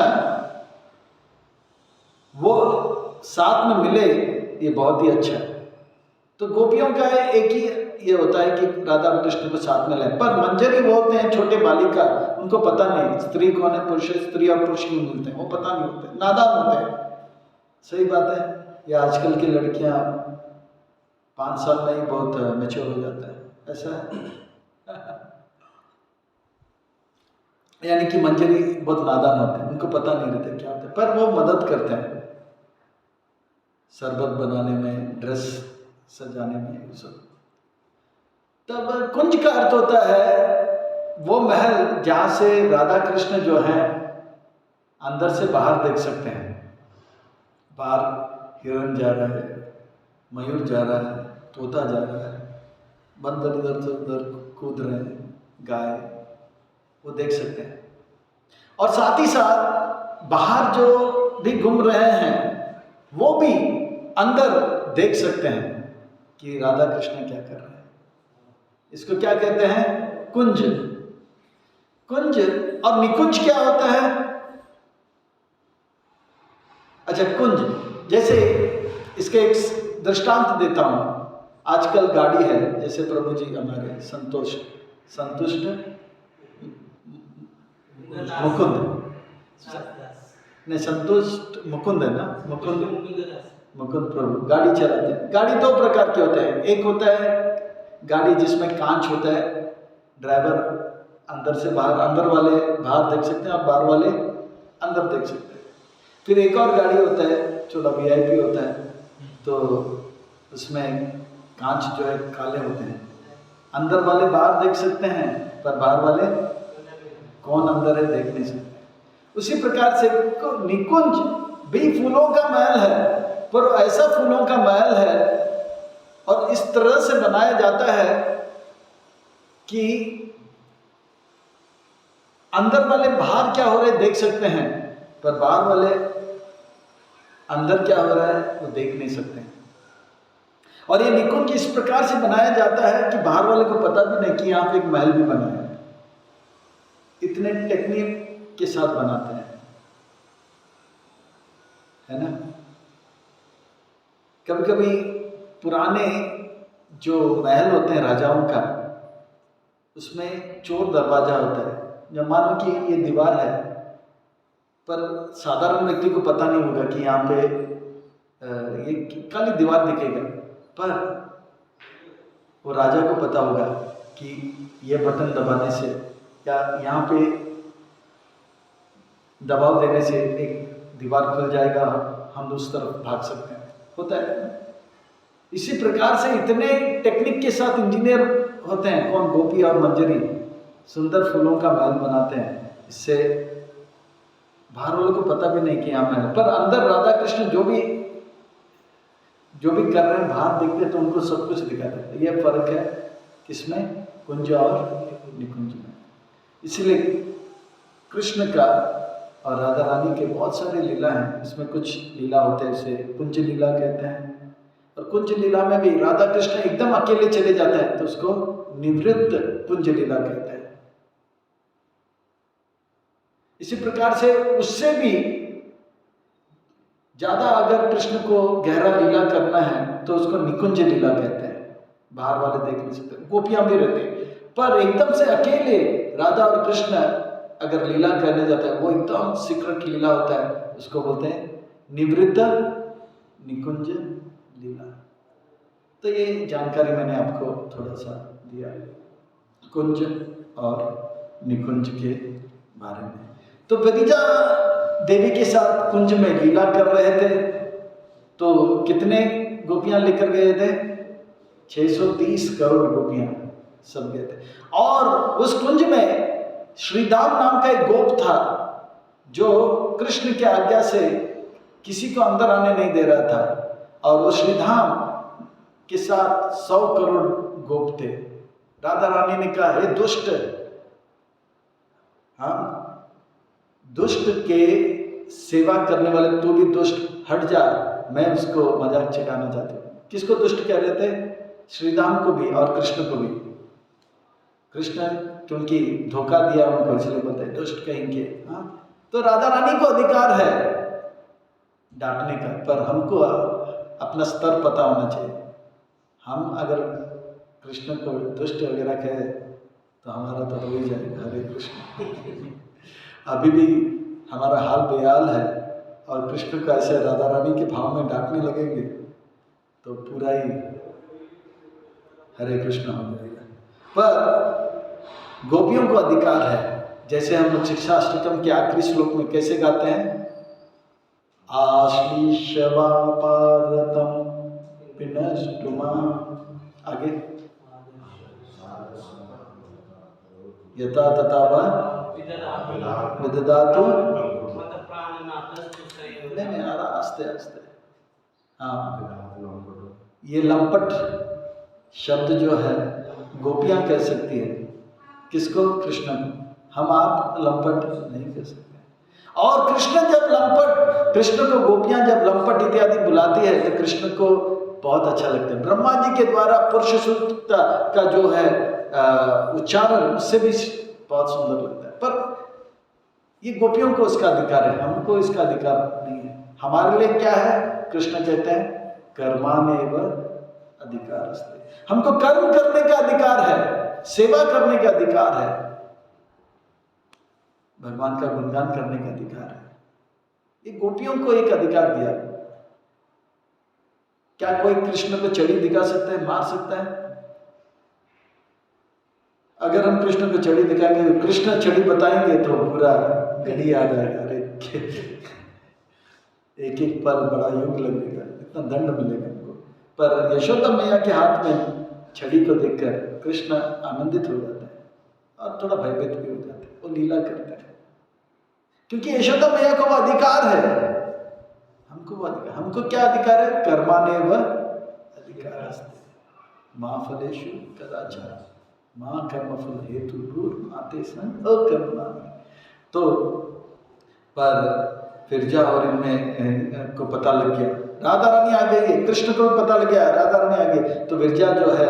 वो साथ में मिले, ये बहुत ही अच्छा है। तो गोपियों का एक ही ये होता है कि राधा और कृष्ण को साथ में लाए, पर मंजरी वो होते हैं छोटे बालिका, उनको पता नहीं स्त्री कौन है, पुरुष है, स्त्री और पुरुष क्यों मिलते हैं, वो पता नहीं होते, नादान होते हैं। सही बात है। या आजकल की लड़कियां 5 साल में ही बहुत मैच्योर हो जाता है, ऐसा है यानी कि मंजरी बहुत नादान होते हैं, उनको पता नहीं रहता क्या होता है, पर वो मदद करते हैं शरबत बनाने में, ड्रेस सजाने में, सब। तब कुंज का अर्थ होता है वो महल जहां से राधा कृष्ण जो है अंदर से बाहर देख सकते हैं। बाहर हिरण जा रहा है, मयूर जा रहा है, तोता जा रहा है, बंदर इधर से उधर कूद रहे हैं, गाय, वो देख सकते हैं। और साथ ही साथ बाहर जो भी घूम रहे हैं वो भी अंदर देख सकते हैं कि राधा कृष्ण क्या कर रहे हैं। इसको क्या कहते हैं? कुंज। कुंज और निकुंज क्या होता है? अच्छा, कुंज जैसे इसके एक दृष्टांत देता हूं। आजकल गाड़ी है, जैसे प्रभु जी हमारे संतुष्ट मुकुंद, नहीं संतुष्ट मुकुंद है ना, मुकुंद प्रभु गाड़ी चलाते हैं। गाड़ी 2 प्रकार के होते हैं। एक होता है गाड़ी जिसमें कांच होता है, ड्राइवर अंदर से बाहर, अंदर वाले बाहर देख सकते हैं और बाहर वाले अंदर देख सकते हैं। फिर एक और गाड़ी होता है, थोड़ा VIP होता है, तो उसमें कांच जो है काले होते हैं, अंदर वाले बाहर देख सकते हैं पर बाहर वाले कौन अंदर है देख नहीं सकते। उसी प्रकार से निकुंज भी फूलों का महल है, पर ऐसा फूलों का महल है और इस तरह से बनाया जाता है कि अंदर वाले बाहर क्या हो रहे देख सकते हैं, पर बाहर वाले अंदर क्या हो रहा है वो देख नहीं सकते हैं। और ये निकुंज इस प्रकार से बनाया जाता है कि बाहर वाले को पता भी नहीं कि यहाँ पे एक महल भी बना है। इतने टेक्निक के साथ बनाते हैं, है ना। कभी कभी पुराने जो महल होते हैं राजाओं का, उसमें चोर दरवाजा होता है। जब मानो कि ये दीवार है, पर साधारण व्यक्ति को पता नहीं होगा कि यहाँ पे ये खाली दीवार दिखेगा, पर वो राजा को पता होगा कि ये बटन दबाने से या यहाँ पे दबाव देने से एक दीवार खुल जाएगा, हम उस तरफ भाग सकते हैं, होता है। इसी प्रकार से इतने टेक्निक के साथ इंजीनियर होते हैं, कौन, गोपी और मंजरी सुंदर फूलों का महल बनाते हैं। इससे बाहर वालों को पता भी नहीं कि यहाँ महल, पर अंदर राधा कृष्ण जो भी कर रहे हैं बाहर दिखते तो उनको सब कुछ दिखा देते हैं। यह फर्क है किसमें, कुंज और निकुंज में। इसलिए कृष्ण का और राधा रानी के बहुत सारे लीला हैं। इसमें कुछ लीला होते हैं उसे कुंज लीला कहते हैं, और कुंज लीला में भी राधा कृष्ण एकदम अकेले चले जाते हैं तो उसको निवृत्त कुंज लीला कहते हैं। इसी प्रकार से उससे भी ज्यादा अगर कृष्ण को गहरा लीला करना है तो उसको निकुंज लीला कहते हैं। बाहर वाले देख नहीं सकते, गोपियां भी रहते हैं, पर एकदम से अकेले राधा और कृष्ण अगर लीला करने जाता है वो एकदम सीक्रेट लीला होता है, उसको बोलते हैं निवृत्त निकुंज लीला। तो ये जानकारी मैंने आपको थोड़ा सा दिया कुंज और निकुंज के बारे में। तो बगीचा देवी के साथ कुंज में लीला कर रहे थे, तो कितने गोपियां लेकर गए थे, 630 करोड़ गोपियां सब गए थे। और उस कुंज में श्रीदाम नाम का एक गोप था जो कृष्ण की आज्ञा से किसी को अंदर आने नहीं दे रहा था, और वो श्रीधाम के साथ 100 करोड़ गोप थे। राधा रानी ने कहा, हे दुष्ट, हाँ दुष्ट के सेवा करने वाले तू भी दुष्ट, हट जा, मैं उसको मजाक चढ़ाना चाहती हूँ। किसको दुष्ट कह रहे थे, श्रीधाम को भी और कृष्ण को भी। कृष्ण क्योंकि धोखा दिया उनको इसलिए बोलते हैं दुष्ट कहेंगे। हाँ, तो राधा रानी को अधिकार है डांटने का, पर हमको अपना स्तर पता होना चाहिए। हम अगर कृष्ण को दुष्ट वगैरह कहे तो हमारा तो हो ही जाएगा, हरे कृष्ण। अभी भी हमारा हाल बेहाल है, और कृष्ण को ऐसे राधा रानी के भाव में डांटने लगेंगे तो पूरा ही हरे कृष्ण हो जाएगा। पर गोपियों को अधिकार है, जैसे हम लोग शिक्षा अष्टकम के आखिरी श्लोक में कैसे गाते हैं, आश्लीषवा पारतम पिनष्टुमा, आगे यथा तथा वा विदधातु, नहीं आस्ते आस्ते, हाँ ये लंपट शब्द जो है गोपियां कह सकती है, किसको, कृष्ण को। हम आप लंपट नहीं कह सकते। और कृष्ण जब लंपट, कृष्ण को गोपियां जब लंपट इत्यादि बुलाती है तो कृष्ण को बहुत अच्छा लगता है। ब्रह्मा जी के द्वारा पुरुष सूक्त का जो है उच्चारण, उससे भी बहुत सुंदर लगता है। पर ये गोपियों को इसका अधिकार है, हमको इसका अधिकार नहीं है। हमारे लिए क्या है, कृष्ण कहते हैं कर्मानेव अधिकारस्ते, हमको कर्म करने का अधिकार है, सेवा करने का अधिकार है, भगवान का गुणगान करने का अधिकार है। ये गोपियों को एक अधिकार दिया। क्या कोई कृष्ण को छड़ी दिखा सकता है, मार सकता है? अगर हम कृष्ण को छड़ी दिखाएंगे, कृष्ण छड़ी बताएंगे तो पूरा गली आ जाएगा, अरे के एक एक पल बड़ा युग लगेगा, इतना दंड मिलेगा उनको। पर यशोदा मैया के हाथ में छड़ी को देखकर कृष्ण आनंदित हो जाते हैं और थोड़ा भयभीत भी हो जाते हैं। वो लीला करते हैं क्योंकि यशोदा मैया को वो अधिकार है, हमको वो अधिकार, हमको क्या अधिकार है? कर्मानेव अधिकारस्ते मां फलेषु कदाचन मां कर्मफल हेतुर्भूर्माते सन अकर्मणानि। तो पर फिरजा और इनमें को पता लग गया, राधा रानी आ गई है, कृष्ण को भी पता लग गया राधा रानी आ गई, तो विरजा जो है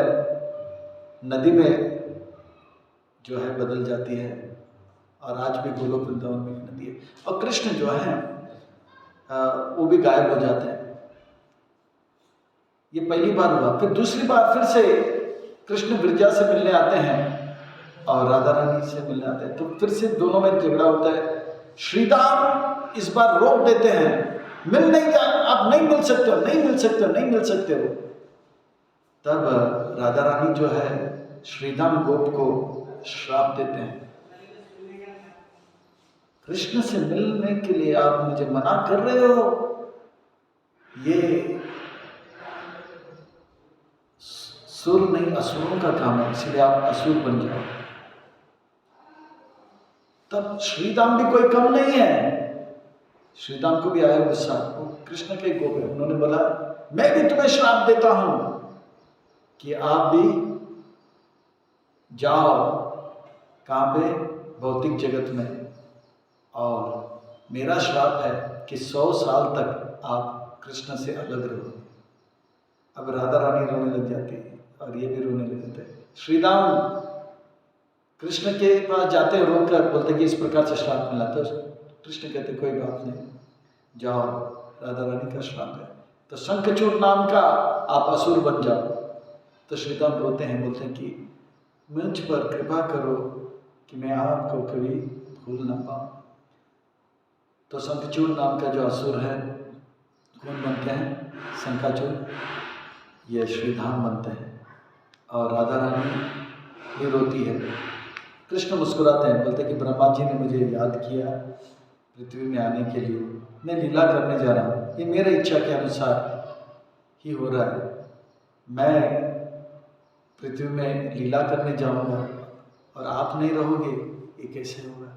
नदी में जो है बदल जाती है और आज भी गोलोक वृंदावन में एक नदी है। और कृष्ण जो है वो भी गायब हो जाते हैं। ये पहली बार हुआ। फिर दूसरी बार फिर से कृष्ण विरजा से मिलने आते हैं और राधा रानी से मिलने आते हैं, तो फिर से दोनों में झगड़ा होता है। श्रीराम इस बार रोक देते हैं, मिल नहीं जा, आप नहीं मिल सकते हो, नहीं मिल सकते हो, नहीं मिल सकते हो। तब राधा रानी जो है श्रीराम गोप को श्राप देते हैं, कृष्ण से मिलने के लिए आप मुझे मना कर रहे हो, ये सुर नहीं असुरों का काम है, इसलिए आप असुर बन जाओ। तब श्रीराम भी कोई कम नहीं है, श्रीराम को भी आया गुस्सा, वो कृष्ण के गोप है, उन्होंने बोला मैं भी तुम्हें श्राप देता हूं कि आप भी जाओ कहां पे? भौतिक जगत में, और मेरा श्राप है कि 100 साल तक आप कृष्ण से अलग रहो। अब राधा रानी रोने लग जाती है और ये भी रोने लग जाते हैं। श्रीराम कृष्ण के पास जाते हैं, रोक कर बोलते कि इस प्रकार से श्राप मिला। तो कृष्ण कहते कोई बात नहीं, जाओ, राधा रानी का श्राप है, तो शंखचूड़ नाम का आप असुर बन जाओ। तो श्रीराम रोते हैं, बोलते हैं कि मुझ पर कृपा करो कि मैं आपको कभी भूल ना पाऊं। तो शंखचूड़ नाम का जो असुर है, कौन बनते हैं? शंखाचूड़, ये श्रीधाम बनते हैं। और राधा रानी भी रोती है। कृष्ण मुस्कुराते हैं, बोलते हैं कि ब्रह्मा जी ने मुझे याद किया पृथ्वी में आने के लिए, मैं लीला करने जा रहा हूँ, ये मेरी इच्छा के अनुसार ही हो रहा है। मैं पृथ्वी में लीला करने जाऊंगा और आप नहीं रहोगे, ये कैसे होगा?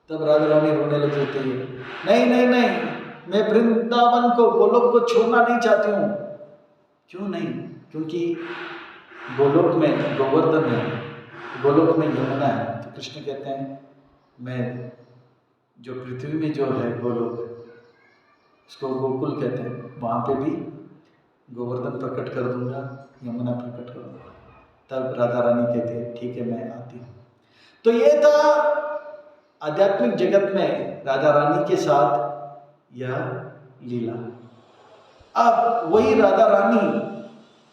तब राधा रानी रोने लग जाती है, नहीं नहीं नहीं, मैं वृंदावन को, गोलोक को छोड़ना नहीं चाहती हूँ। क्यों नहीं? क्योंकि गोलोक में गोवर्धन है, गोलोक में यमुना है। तो कृष्ण कहते हैं मैं जो पृथ्वी में जो है गोलोक, इसको गोकुल कहते हैं, वहाँ पे भी गोवर्धन प्रकट कर दूंगा, यमुना प्रकट करूंगा। तब राधा रानी कहती है ठीक है, मैं आती हूँ। तो ये था आध्यात्मिक जगत में राधा रानी के साथ यह लीला। अब वही राधा रानी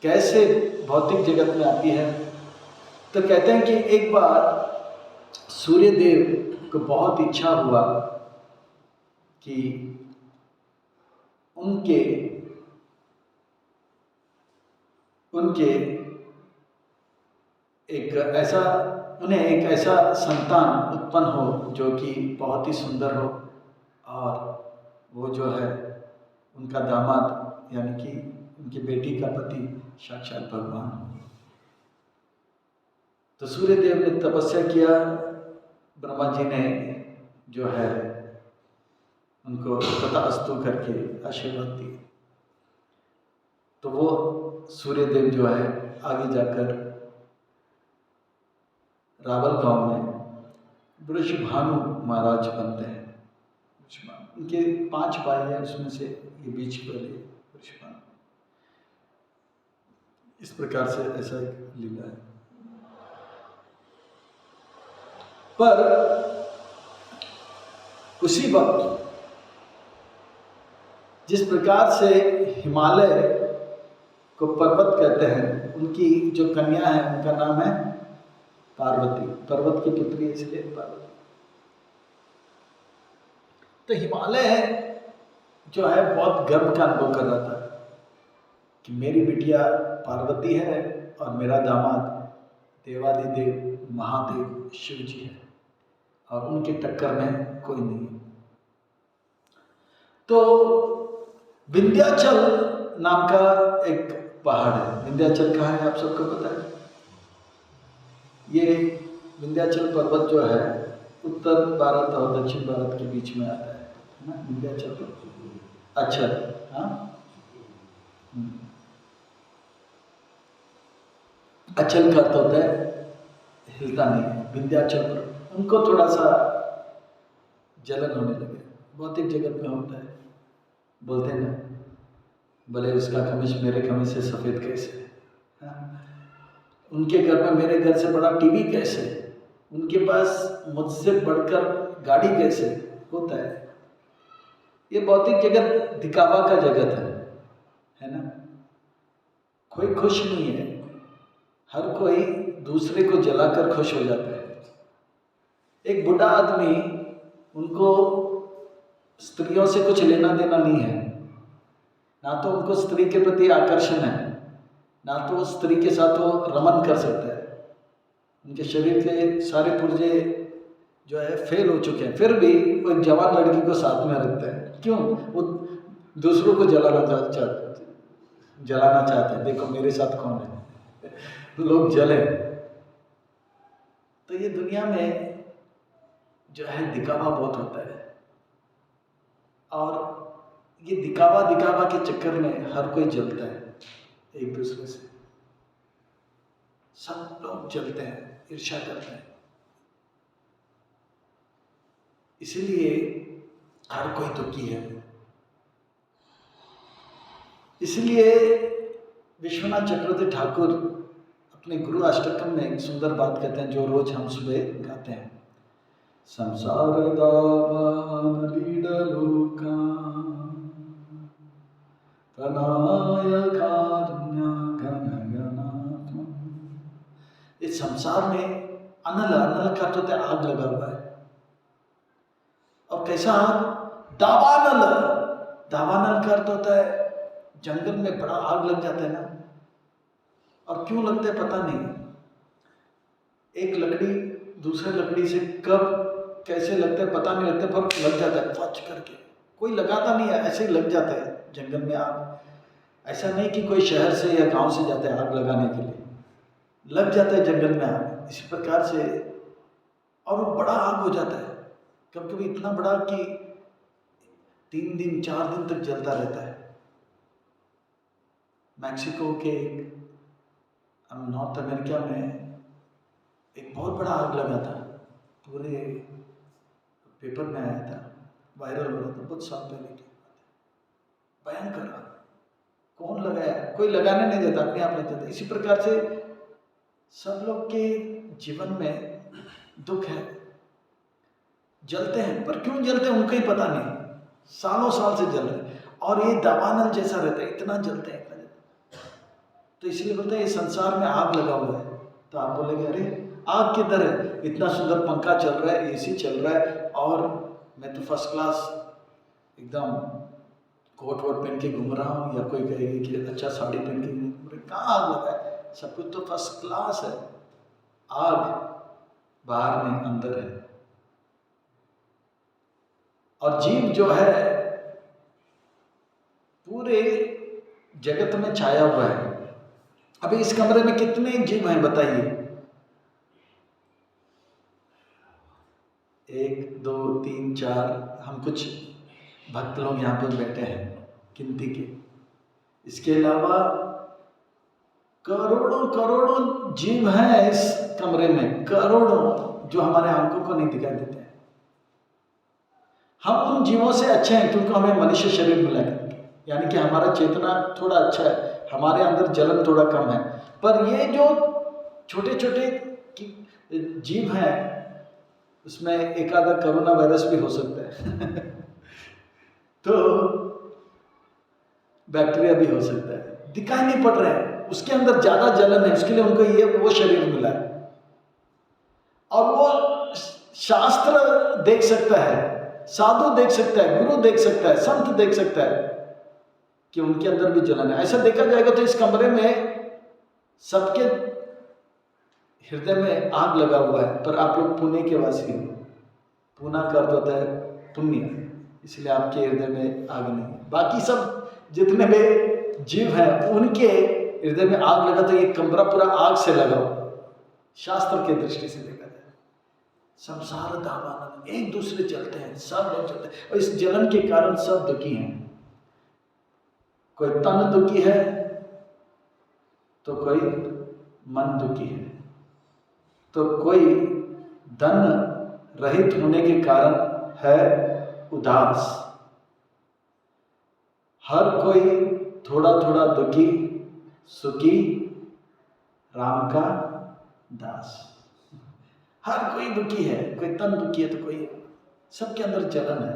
कैसे भौतिक जगत में आती है? तो कहते हैं कि एक बार सूर्य देव को बहुत इच्छा हुआ कि उन्हें एक ऐसा संतान उत्पन्न हो जो कि बहुत ही सुंदर हो, और वो जो है उनका दामाद यानी कि उनकी बेटी का पति साक्षात भगवान हो। तो सूर्य देव ने तपस्या किया, ब्रह्मा जी ने जो है उनको तथास्तु करके आशीर्वाद दिए। तो वो सूर्य देव जो है आगे जाकर रावल गांव में वृषभानु महाराज बनते हैं। उनके 5 भाई हैं, उसमें से ये बीच वाले वृषभानु। इस प्रकार से ऐसा एक लीला है। पर उसी वक्त जिस प्रकार से हिमालय को पर्वत कहते हैं, उनकी जो कन्या है उनका नाम है पार्वती, पर्वत की पुत्री है इसलिए पार्वती। तो हिमालय जो है बहुत गर्व का अनुभव कर रहा था कि मेरी बिटिया पार्वती है और मेरा दामाद देवादिदेव महादेव शिव जी है, और उनकी टक्कर में कोई नहीं। तो विंध्याचल नाम का एक पहाड़ है। विंध्याचल कहाँ है आप सबको पता है? ये विंध्याचल पर्वत जो है उत्तर भारत और दक्षिण भारत के बीच में आता है ना, विंध्याचल पर्वत। अच्छा, हाँ, अचल का अर्थ होता है हिलता नहीं है। विंध्याचल पर्वत, उनको थोड़ा सा जलन होने लगे, भौतिक जगत में होता है, बोलते हैं ना, भले उसका कमीज मेरे कमीज से सफ़ेद कैसे है, हाँ? उनके घर में मेरे घर से बड़ा टीवी कैसे, उनके पास मुझसे बढ़कर गाड़ी कैसे, होता है। ये भौतिक जगत दिखावा का जगत है ना। कोई खुश नहीं है, हर कोई दूसरे को जलाकर खुश हो जाता है। एक बूढ़ा आदमी, उनको स्त्रियों से कुछ लेना देना नहीं है, ना तो उनको स्त्री के प्रति आकर्षण है, ना तो स्त्री के साथ वो रमन कर सकता है। उनके शरीर के सारे पुर्जे जो है फेल हो चुके हैं, फिर भी वो एक जवान लड़की को साथ में रखता है। क्यों? वो दूसरों को जलाना चाहते हैं, देखो मेरे साथ कौन है, लोग जले। तो ये दुनिया में जो है दिखावा बहुत होता है, और ये दिखावा के चक्कर में हर कोई जलता है एक दूसरे से। सब लोग जलते हैं, ईर्ष्या करते हैं, इसीलिए हर कोई दुखी है। इसलिए विश्वनाथ चक्रवर्ती ठाकुर अपने गुरु अष्टकम में एक सुंदर बात कहते हैं, जो रोज हम सुबह गाते हैं। संसार दावान लीडलोका तनाय कारुण्य घन घनात्म। इस संसार में अनल का अर्थ होता है आग लगा हुआ है। और कैसा आग? दावानल का अर्थ होता है जंगल में बड़ा आग लग जाता है ना, और क्यों लगता है पता नहीं। एक लकड़ी दूसरे लकड़ी से कब कैसे लगता है पता नहीं लगता, पर लग जाता है फच करके। कोई लगाता नहीं है, ऐसे ही लग जाता है जंगल में आग। ऐसा नहीं कि कोई शहर से या गांव से जाता है आग लगाने के लिए, लग जाता है जंगल में आग इसी प्रकार से। और वो बड़ा आग हो जाता है, कभी कभी इतना बड़ा कि 3 दिन 4 दिन तक जलता रहता है। मैक्सिको के नॉर्थ अमेरिका में एक बहुत बड़ा आग लगा था, पूरे पेपर में आया था, वायरल हो रहा था, बहुत साल पहले की बात है। भयंकर आग, कौन लगाया? कोई लगाने नहीं देता, अपने आप लग जाता। इसी प्रकार से सब लोग के जीवन में दुख है, जलते हैं, पर क्यों जलते हैं उनको ही पता नहीं, सालों साल से जल रहे। और ये दावानल जैसा रहता है, इतना जलते हैं, इतना जलते हैं। तो इसलिए बोलते हैं ये संसार में आग लगा हुआ है। तो आप बोलेंगे अरे आग किधर है? इतना सुंदर पंखा चल रहा है, एसी चल रहा है, और मैं तो फर्स्ट क्लास एकदम कोट वोट पहन के घूम रहा हूँ, या कोई कहेगी कि अच्छा साड़ी पहन के घूम रहे। कहाँ आग लगा है? सब कुछ तो फर्स्ट क्लास है। आग बाहर नहीं अंदर है। और जीव जो है पूरे जगत में छाया हुआ है। अभी इस कमरे में कितने जीव हैं बताइए? 1 2 3 4, हम कुछ भक्त लोग यहाँ पर बैठे हैं गिनती के। इसके अलावा करोड़ों करोड़ों जीव हैं इस कमरे में, करोड़ों, जो हमारे आंखों को नहीं दिखाई देते हैं। हम उन जीवों से अच्छे हैं क्योंकि हमें मनुष्य शरीर मिला है, यानी कि हमारा चेतना थोड़ा अच्छा है, हमारे अंदर जलन थोड़ा कम है। पर ये जो छोटे छोटे जीव हैं, उसमें एक आधा कोरोना वायरस भी हो सकता है तो बैक्टीरिया भी हो सकता है, दिखाई नहीं पड़ रहे हैं। उसके अंदर ज्यादा जलन है, उसके लिए उनको ये वो शरीर मिला है। और वो शास्त्र देख सकता है, साधु देख सकता है, गुरु देख सकता है, संत देख सकता है कि उनके अंदर भी जलन है। ऐसा देखा जाएगा तो इस कमरे में सबके हृदय में आग लगा हुआ है। पर आप लोग पुणे के वासी हो, पूना का अर्थ होता है पुण्य, इसलिए आपके हृदय में आग नहीं है। बाकी सब जितने भी जीव हैं उनके हृदय में आग लगा तो ये कमरा पूरा आग से लगा हुआ। शास्त्र के दृष्टि से देखा जाए संसार दावानन, एक दूसरे चलते हैं, सब लोग चलते हैं और इस जलन के कारण सब दुखी हैं। कोई तन दुखी है तो कोई मन दुखी है, तो कोई धन रहित होने के कारण है उदास। हर कोई थोड़ा थोड़ा दुखी सुखी राम का दास। हर कोई दुखी है, कोई तन दुखी है तो कोई, सबके अंदर जलन है।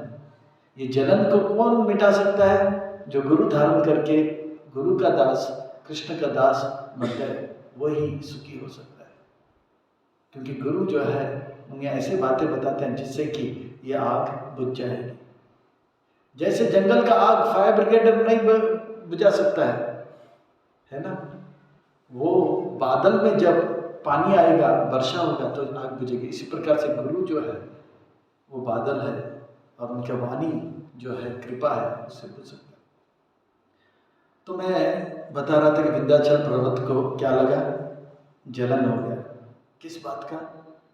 ये जलन को कौन मिटा सकता है? जो गुरु धारण करके गुरु का दास, कृष्ण का दास बनता है, वही सुखी हो सकता है। क्योंकि गुरु जो है उन्हें ऐसे बातें बताते हैं जिससे कि ये आग बुझ जाएगी। जैसे जंगल का आग फायर ब्रिगेड नहीं बुझा सकता है ना? वो बादल में जब पानी आएगा, वर्षा होगा तो आग बुझेगी। इसी प्रकार से गुरु जो है वो बादल है और उनका वाणी जो है कृपा है, उससे बुझ सकता है। तो मैं बता रहा था कि विंध्याचल पर्वत को क्या लगा? जलन हो गया। किस बात का?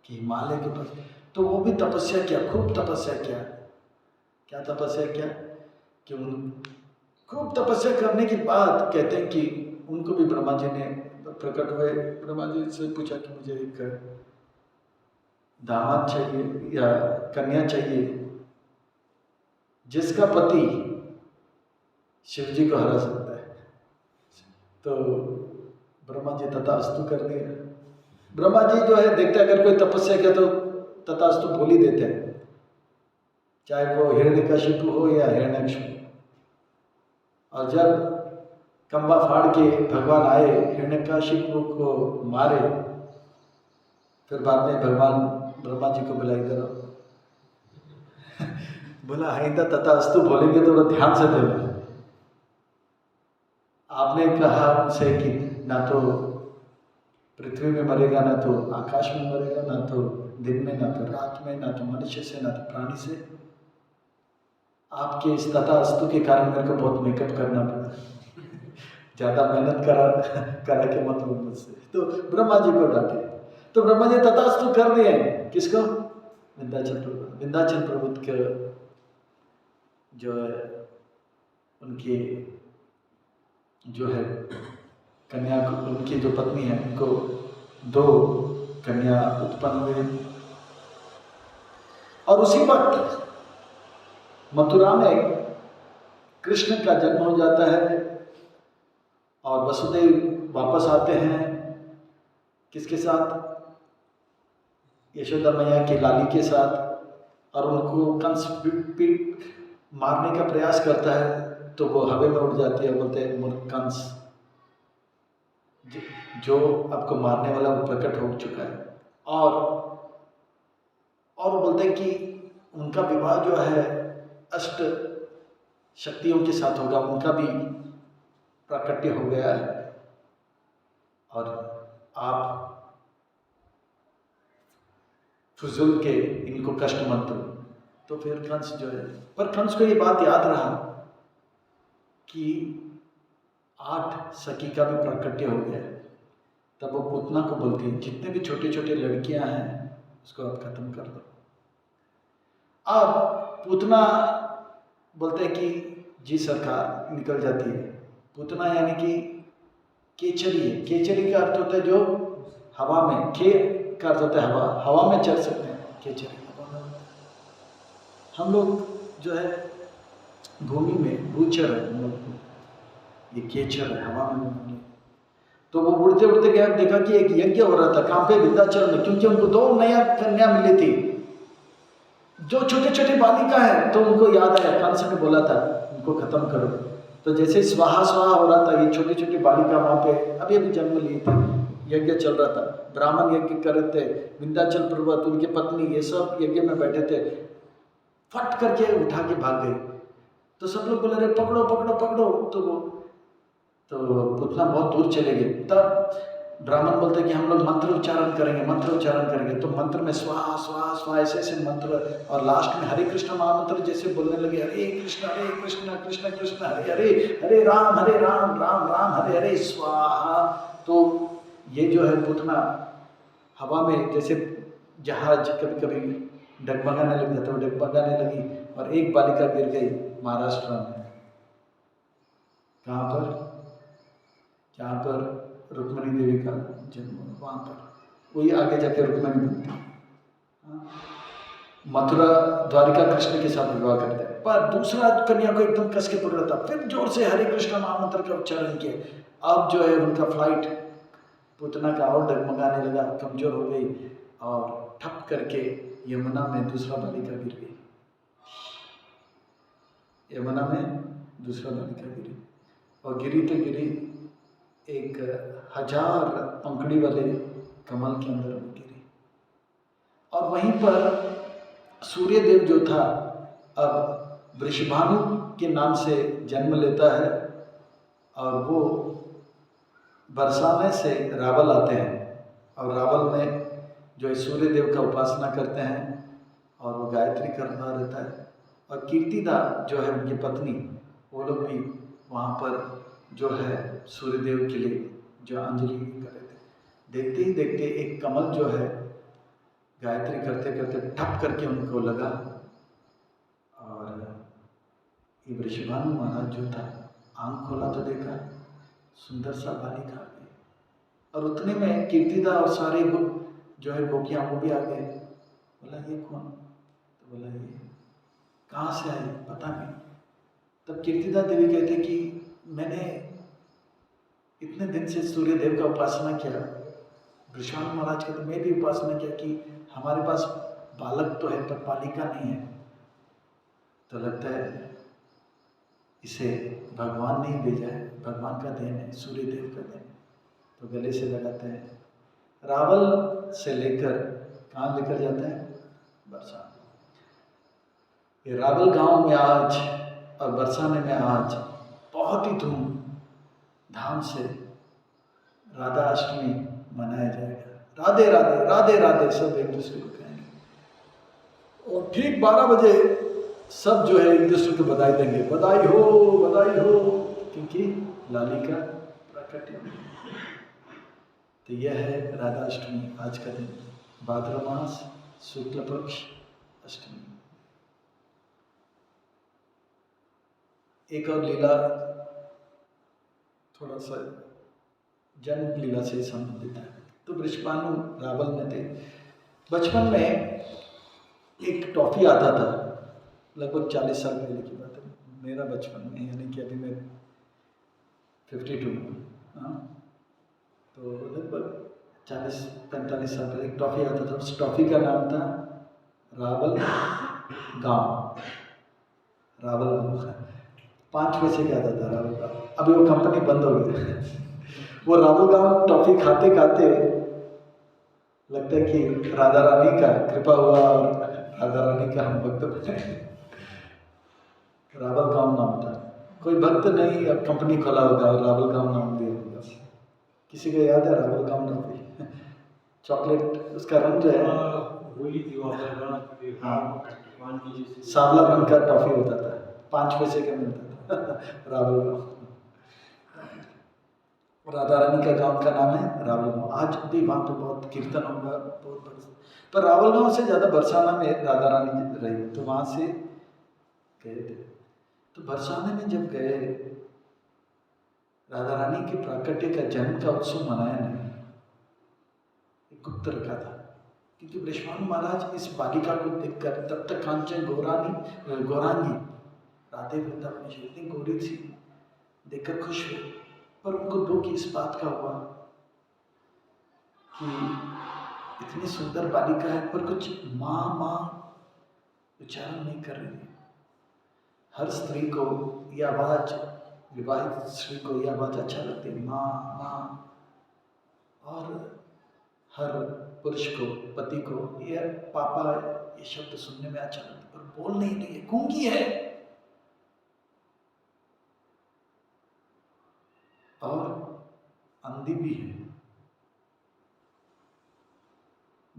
कि हिमालय के पास। तो वो भी तपस्या किया, खूब तपस्या किया। क्या तपस्या किया? कि खूब तपस्या करने के बाद कहते हैं कि उनको भी ब्रह्मा जी ने प्रकट हुए। ब्रह्मा जी से पूछा कि मुझे एक दामाद चाहिए या कन्या चाहिए जिसका पति शिव जी को हरा सकता है। तो ब्रह्मा जी तथास्तु कर दिया। ब्रह्मा जी जो है देखते अगर कोई तपस्या किया तो तथास्तु बोल ही देते हैं, चाहे वो हिरण्यकशिपु हो या हिरण्यक्ष। और जब कंबा फाड़ के भगवान आए, हिरण्यकशिपु को मारे, फिर बाद में भगवान ब्रह्मा जी को बुलाई करो बोला हाइंदा तथास्तु बोलेंगे तो ध्यान से देना। आपने कहा उनसे कि ना तो पृथ्वी में मरेगा, ना तो आकाश में मरेगा, ना तो दिन में, ना तो रात में, ना तो मनुष्य से, ना तो प्राणी से। आपके इस तथास्तु के कारण मेरे को बहुत मेकअप करना पड़ा ज़्यादा मेहनत करा के मत लो मुझसे। तो ब्रह्मा जी को डांटे। तो ब्रह्मा जी तथास्तु कर दिए। किसको? विंध्याचल पर्वत। विंध्याचल पर्वत के जो है उनकी जो है कन्या, उनकी जो पत्नी है, उनको 2 कन्या उत्पन्न हुए। और उसी वक्त मथुरा में कृष्ण का जन्म हो जाता है और वसुदेव वापस आते हैं। किसके साथ? यशोदा मैया की लाली के साथ। और उनको कंस मारने का प्रयास करता है तो वो हवा में उड़ जाती है। बोलते हैं मूर्ख कंस, जो आपको मारने वाला वो प्रकट हो चुका है। और बोलते हैं कि उनका विवाह जो है अष्ट शक्तियों के साथ होगा, उनका भी प्राकट्य हो गया है और आप फुजुल के इनको कष्ट मत दो। तो फिर कंस जो है, पर कंस को ये बात याद रहा कि 8 सखी का भी प्राकट्य हो गया है। तब वो पूतना को बोलती है जितने भी छोटे छोटे लड़कियां हैं उसको आप खत्म कर दो। अब पूतना बोलते हैं कि जी सरकार, निकल जाती है। पूतना यानी कि केचरी है। केचरी का अर्थ होता है जो हवा में, के का अर्थ होता है हवा में चल सकते हैं। केचरी हम लोग जो है भूमि में भूचर है, हम लोग ये केचर है, हवा में घूमने। तो वो उड़ते उड़ते गए, देखा कि एक यज्ञ हो रहा था। कहाँ पे? विंध्याचल में। क्योंकि उनको 2 नया कन्या मिली थी जो छोटे छोटे बालिका है। तो उनको याद आया, कंस ने बोला था उनको खत्म करो। तो जैसे स्वाहा स्वाहा हो रहा था, ये छोटी छोटी बालिका वहाँ पे अभी अभी जन्म ली थी, यज्ञ चल रहा था, ब्राह्मण यज्ञ कर रहे थे। विंध्याचल पर्वत, उनकी पत्नी, ये सब यज्ञ में बैठे थे। फट करके उठा के भाग गए। तो सब लोग बोले रहे पकड़ो पकड़ो पकड़ो। तो पूतना बहुत दूर चले गए। तब ब्राह्मण बोलते हैं कि हम लोग मंत्र उच्चारण करेंगे, मंत्र उच्चारण करेंगे, तो मंत्र में स्वाहा स्वाहा स्वाहा ऐसे ऐसे मंत्र, और लास्ट में हरे कृष्ण महामंत्र जैसे बोलने लगे, हरे कृष्ण कृष्ण कृष्ण हरे हरे, हरे राम राम राम हरे हरे स्वाहा। तो ये जो है पूतना हवा में जैसे जहाज कभी कभी डगमगाने लग जाता है, वो डगमगाने लगी और एक बालिका गिर गई महाराष्ट्र में। कहाँ पर? जहाँ पर रुक्मणी देवी का जन्म, वहाँ पर वही आगे जाके रुक्मणी बनती है। मथुरा द्वारिका कृष्ण के साथ विवाह करते हैं, पर दूसरा कन्या को एकदम कस के पकड़ा था, फिर जोर से हरे कृष्ण महामंत्र का उच्चारण किया। अब जो है उनका फ्लाइट पूतना का और डगमगाने लगा, कमजोर हो गई और ठप करके यमुना में दूसरा बालिका गिर गई। यमुना में दूसरा बालिका गिरी, और गिरी तो गिरी एक 1000 पंखड़ी वाले कमल के अंदर वो गिरी। और वहीं पर सूर्यदेव जो था अब वृषभानु के नाम से जन्म लेता है, और वो बरसाने से रावल आते हैं, और रावल में जो है सूर्यदेव का उपासना करते हैं और वो गायत्री करता रहता है। और कीर्तिदा जो है उनकी पत्नी, वो लोग भी वहाँ पर जो है सूर्यदेव के लिए जो अंजलि कर रहे थे। देखते ही देखते एक कमल जो है गायत्री करते करते ठप करके उनको लगा, और ये वृषभानु महाराज जो था आंख खोला तो देखा सुंदर सा बालिका आ गई, और उतने में कीर्तिदा और सारे जो है गोपियाँ वो भी आ गए। बोला ये कौन? तो बोला ये कहाँ से आई पता नहीं। तब कीर्तिदा देवी कहते कि मैंने इतने दिन से सूर्यदेव का उपासना किया, वृषभानु महाराज कहते मैं भी उपासना किया कि हमारे पास बालक तो है पर बालिका नहीं है, तो लगता है इसे भगवान ने ही भेजा है, भगवान का देन है, सूर्यदेव का देन है। तो गले से लगाते हैं, रावल से लेकर कहाँ लेकर जाते हैं? बरसाने। ये रावल गांव में आज और बरसाने में आज बहुत ही धूमधाम से राधा अष्टमी मनाया जाएगा। राधे राधे राधे राधे सब एक दूसरे को कहेंगे, और ठीक 12 बजे सब जो है एक दूसरे को बधाई देंगे, बधाई हो, क्योंकि लाली का प्राकट्य। तो यह है राधा अष्टमी, आज का दिन, भाद्रव मास शुक्ल पक्ष अष्टमी। एक और लीला थोड़ा सा जन्म लीला से संबंधित है। तो वृषभानु रावल में थे। बचपन में एक टॉफी आता था, लगभग 40 साल पहले की बात है, मेरा बचपन में, यानी कि अभी मैं 52 हूँ। हाँ, तो लगभग 40-45 साल पहले एक टॉफी आता था। उस टॉफी का नाम था रावल गांव। रावल गांव 5 पैसे का आता था रावल गांव। अभी वो कंपनी बंद हो गई। वो रावल गांव टॉफी खाते खाते लगता है कि राधा रानी का कृपा हुआ और राधा रानी का हम भक्त बने। रावल गांव नाम था, कोई भक्त नहीं, अब कंपनी खोला होगा और रावल गांव नाम दिया होगा। किसी को याद है रावल गांव टॉफी? चॉकलेट, उसका रंग जो है हाँ सांवला रंग का टॉफी होता था, 5 पैसे का मिलता था। रावल गांव, राधा रानी का गांव का नाम है रावल गांव। आज भी वहाँ पे बहुत कीर्तन होगा, बहुत बड़ा। पर रावल गांव से ज़्यादा बरसाना में राधा रानी रही, तो वहाँ से गए थे। तो बरसाने में जब गए, राधा रानी के प्राकट्य का जन्म का उत्सव मनाया नहीं, गुप्त रखा था, क्योंकि वृषभानु महाराज इस बालिका को देखकर, तब तक कांचन गौरांगी राधे वृंदावनेश्वरी इतनी गोरी थी, देखकर खुश हुए। पर उनको दुख इस बात का हुआ कि इतनी सुंदर बालिका है पर कुछ माँ माँ उच्चारण नहीं कर रही है। हर स्त्री को यह आवाज, विवाहित स्त्री को यह आवाज अच्छा लगती है, माँ माँ, और हर पुरुष को, पति को यह पापा, ये शब्द सुनने में अच्छा लगता है, पर बोल नहीं रही है, गूंगी है और अंधी भी है।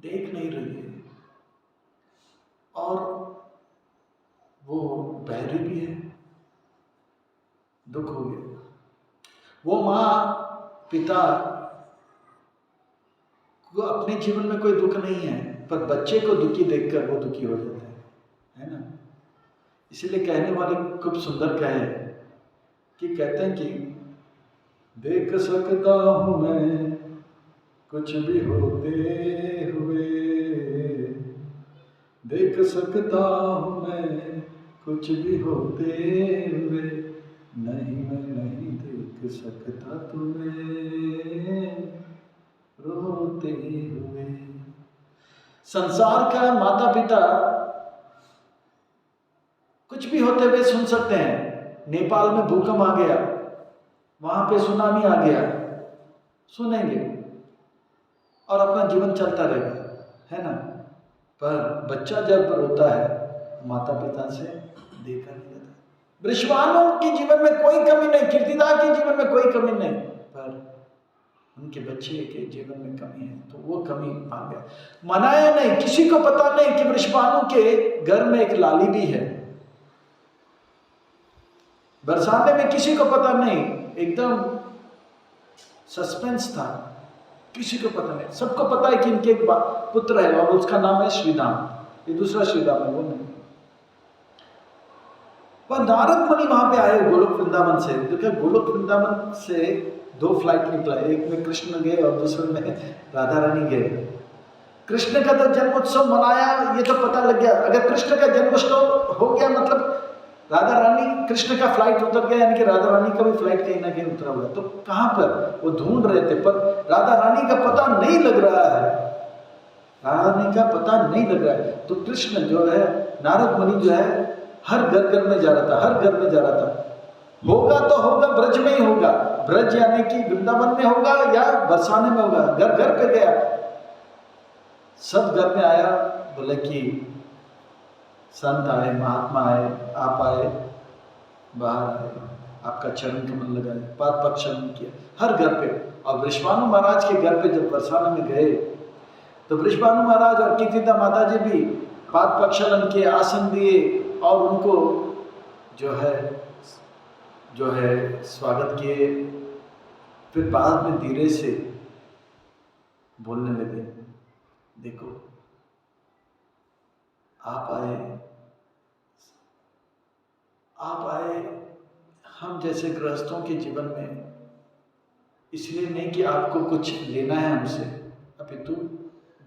देख नहीं रही है और वो बहरी भी है। दुख हो गया। वो माँ पिता को अपने जीवन में कोई दुख नहीं है, पर बच्चे को दुखी देखकर वो दुखी हो जाते हैं, है ना। इसीलिए कहने वाले खूब सुंदर कहे कि कहते हैं कि देख सकता हूँ मैं कुछ भी होते हुए, देख सकता हूँ मैं कुछ भी होते हुए, नहीं मैं नहीं देख सकता तुम्हें रोते हुए। संसार का माता पिता कुछ भी होते हुए सुन सकते हैं। नेपाल में भूकंप आ गया, वहां पे सुनामी आ गया, सुनेंगे और अपना जीवन चलता रहेगा, है ना। पर बच्चा जब रोता है माता पिता से देखा नहीं जाता। वृषभानु के जीवन में कोई कमी नहीं, कीर्तिदा के जीवन में कोई कमी नहीं, पर उनके बच्चे के जीवन में कमी है, तो वो कमी आ गया। मनाया नहीं, किसी को पता नहीं कि वृषभानु के घर में एक लाली भी है। बरसाने में किसी को पता नहीं, एकदम सस्पेंस था, किसी को पता नहीं। सबको पता है कि इनके एक पुत्र है और उसका नाम है श्रीराम। ये दूसरा श्रीराम है, वो नहीं। पर नारद मुनि वहां पे आए गोलोक वृंदावन से। देखिए गोलोक वृंदावन से 2 फ्लाइट निकला, एक में कृष्ण गए और दूसरे में राधा रानी गए। कृष्ण का तो जन्मोत्सव मनाया, ये तो पता लग गया। अगर कृष्ण का जन्मोत्सव हो गया मतलब राधा रानी कृष्ण का फ्लाइट उतर गया, यानी कि राधा रानी का भी फ्लाइट कहीं ना कहीं उतरा हुआ। तो कहां पर वो ढूंढ रहे थे, पर राधा रानी का पता नहीं लग रहा है, राधा रानी का पता नहीं लग रहा है। तो कृष्ण जो है, नारद मुनि जो है, हर घर घर में जा रहा था, हर घर में जा रहा था। होगा तो होगा ब्रज में ही होगा, ब्रज यानी कि वृंदावन में होगा या बरसाने में होगा। घर घर पे गया, सब घर में आया, बोले कि संत आए, महात्मा आए, आप आए, बाहर आए, आपका चरण कमल लगाए, पाद पक्षण किया हर घर पे। और वृषभानु महाराज के घर पे जब बरसाना में गए तो वृषभानु महाराज और कीर्तिदा माता जी भी पाद पक्षालन किए, आसन दिए और उनको जो है स्वागत किए। फिर बाद में धीरे से बोलने लगे, देखो आप आए हम जैसे गृहस्थों के जीवन में, इसलिए नहीं कि आपको कुछ लेना है हमसे, अपितु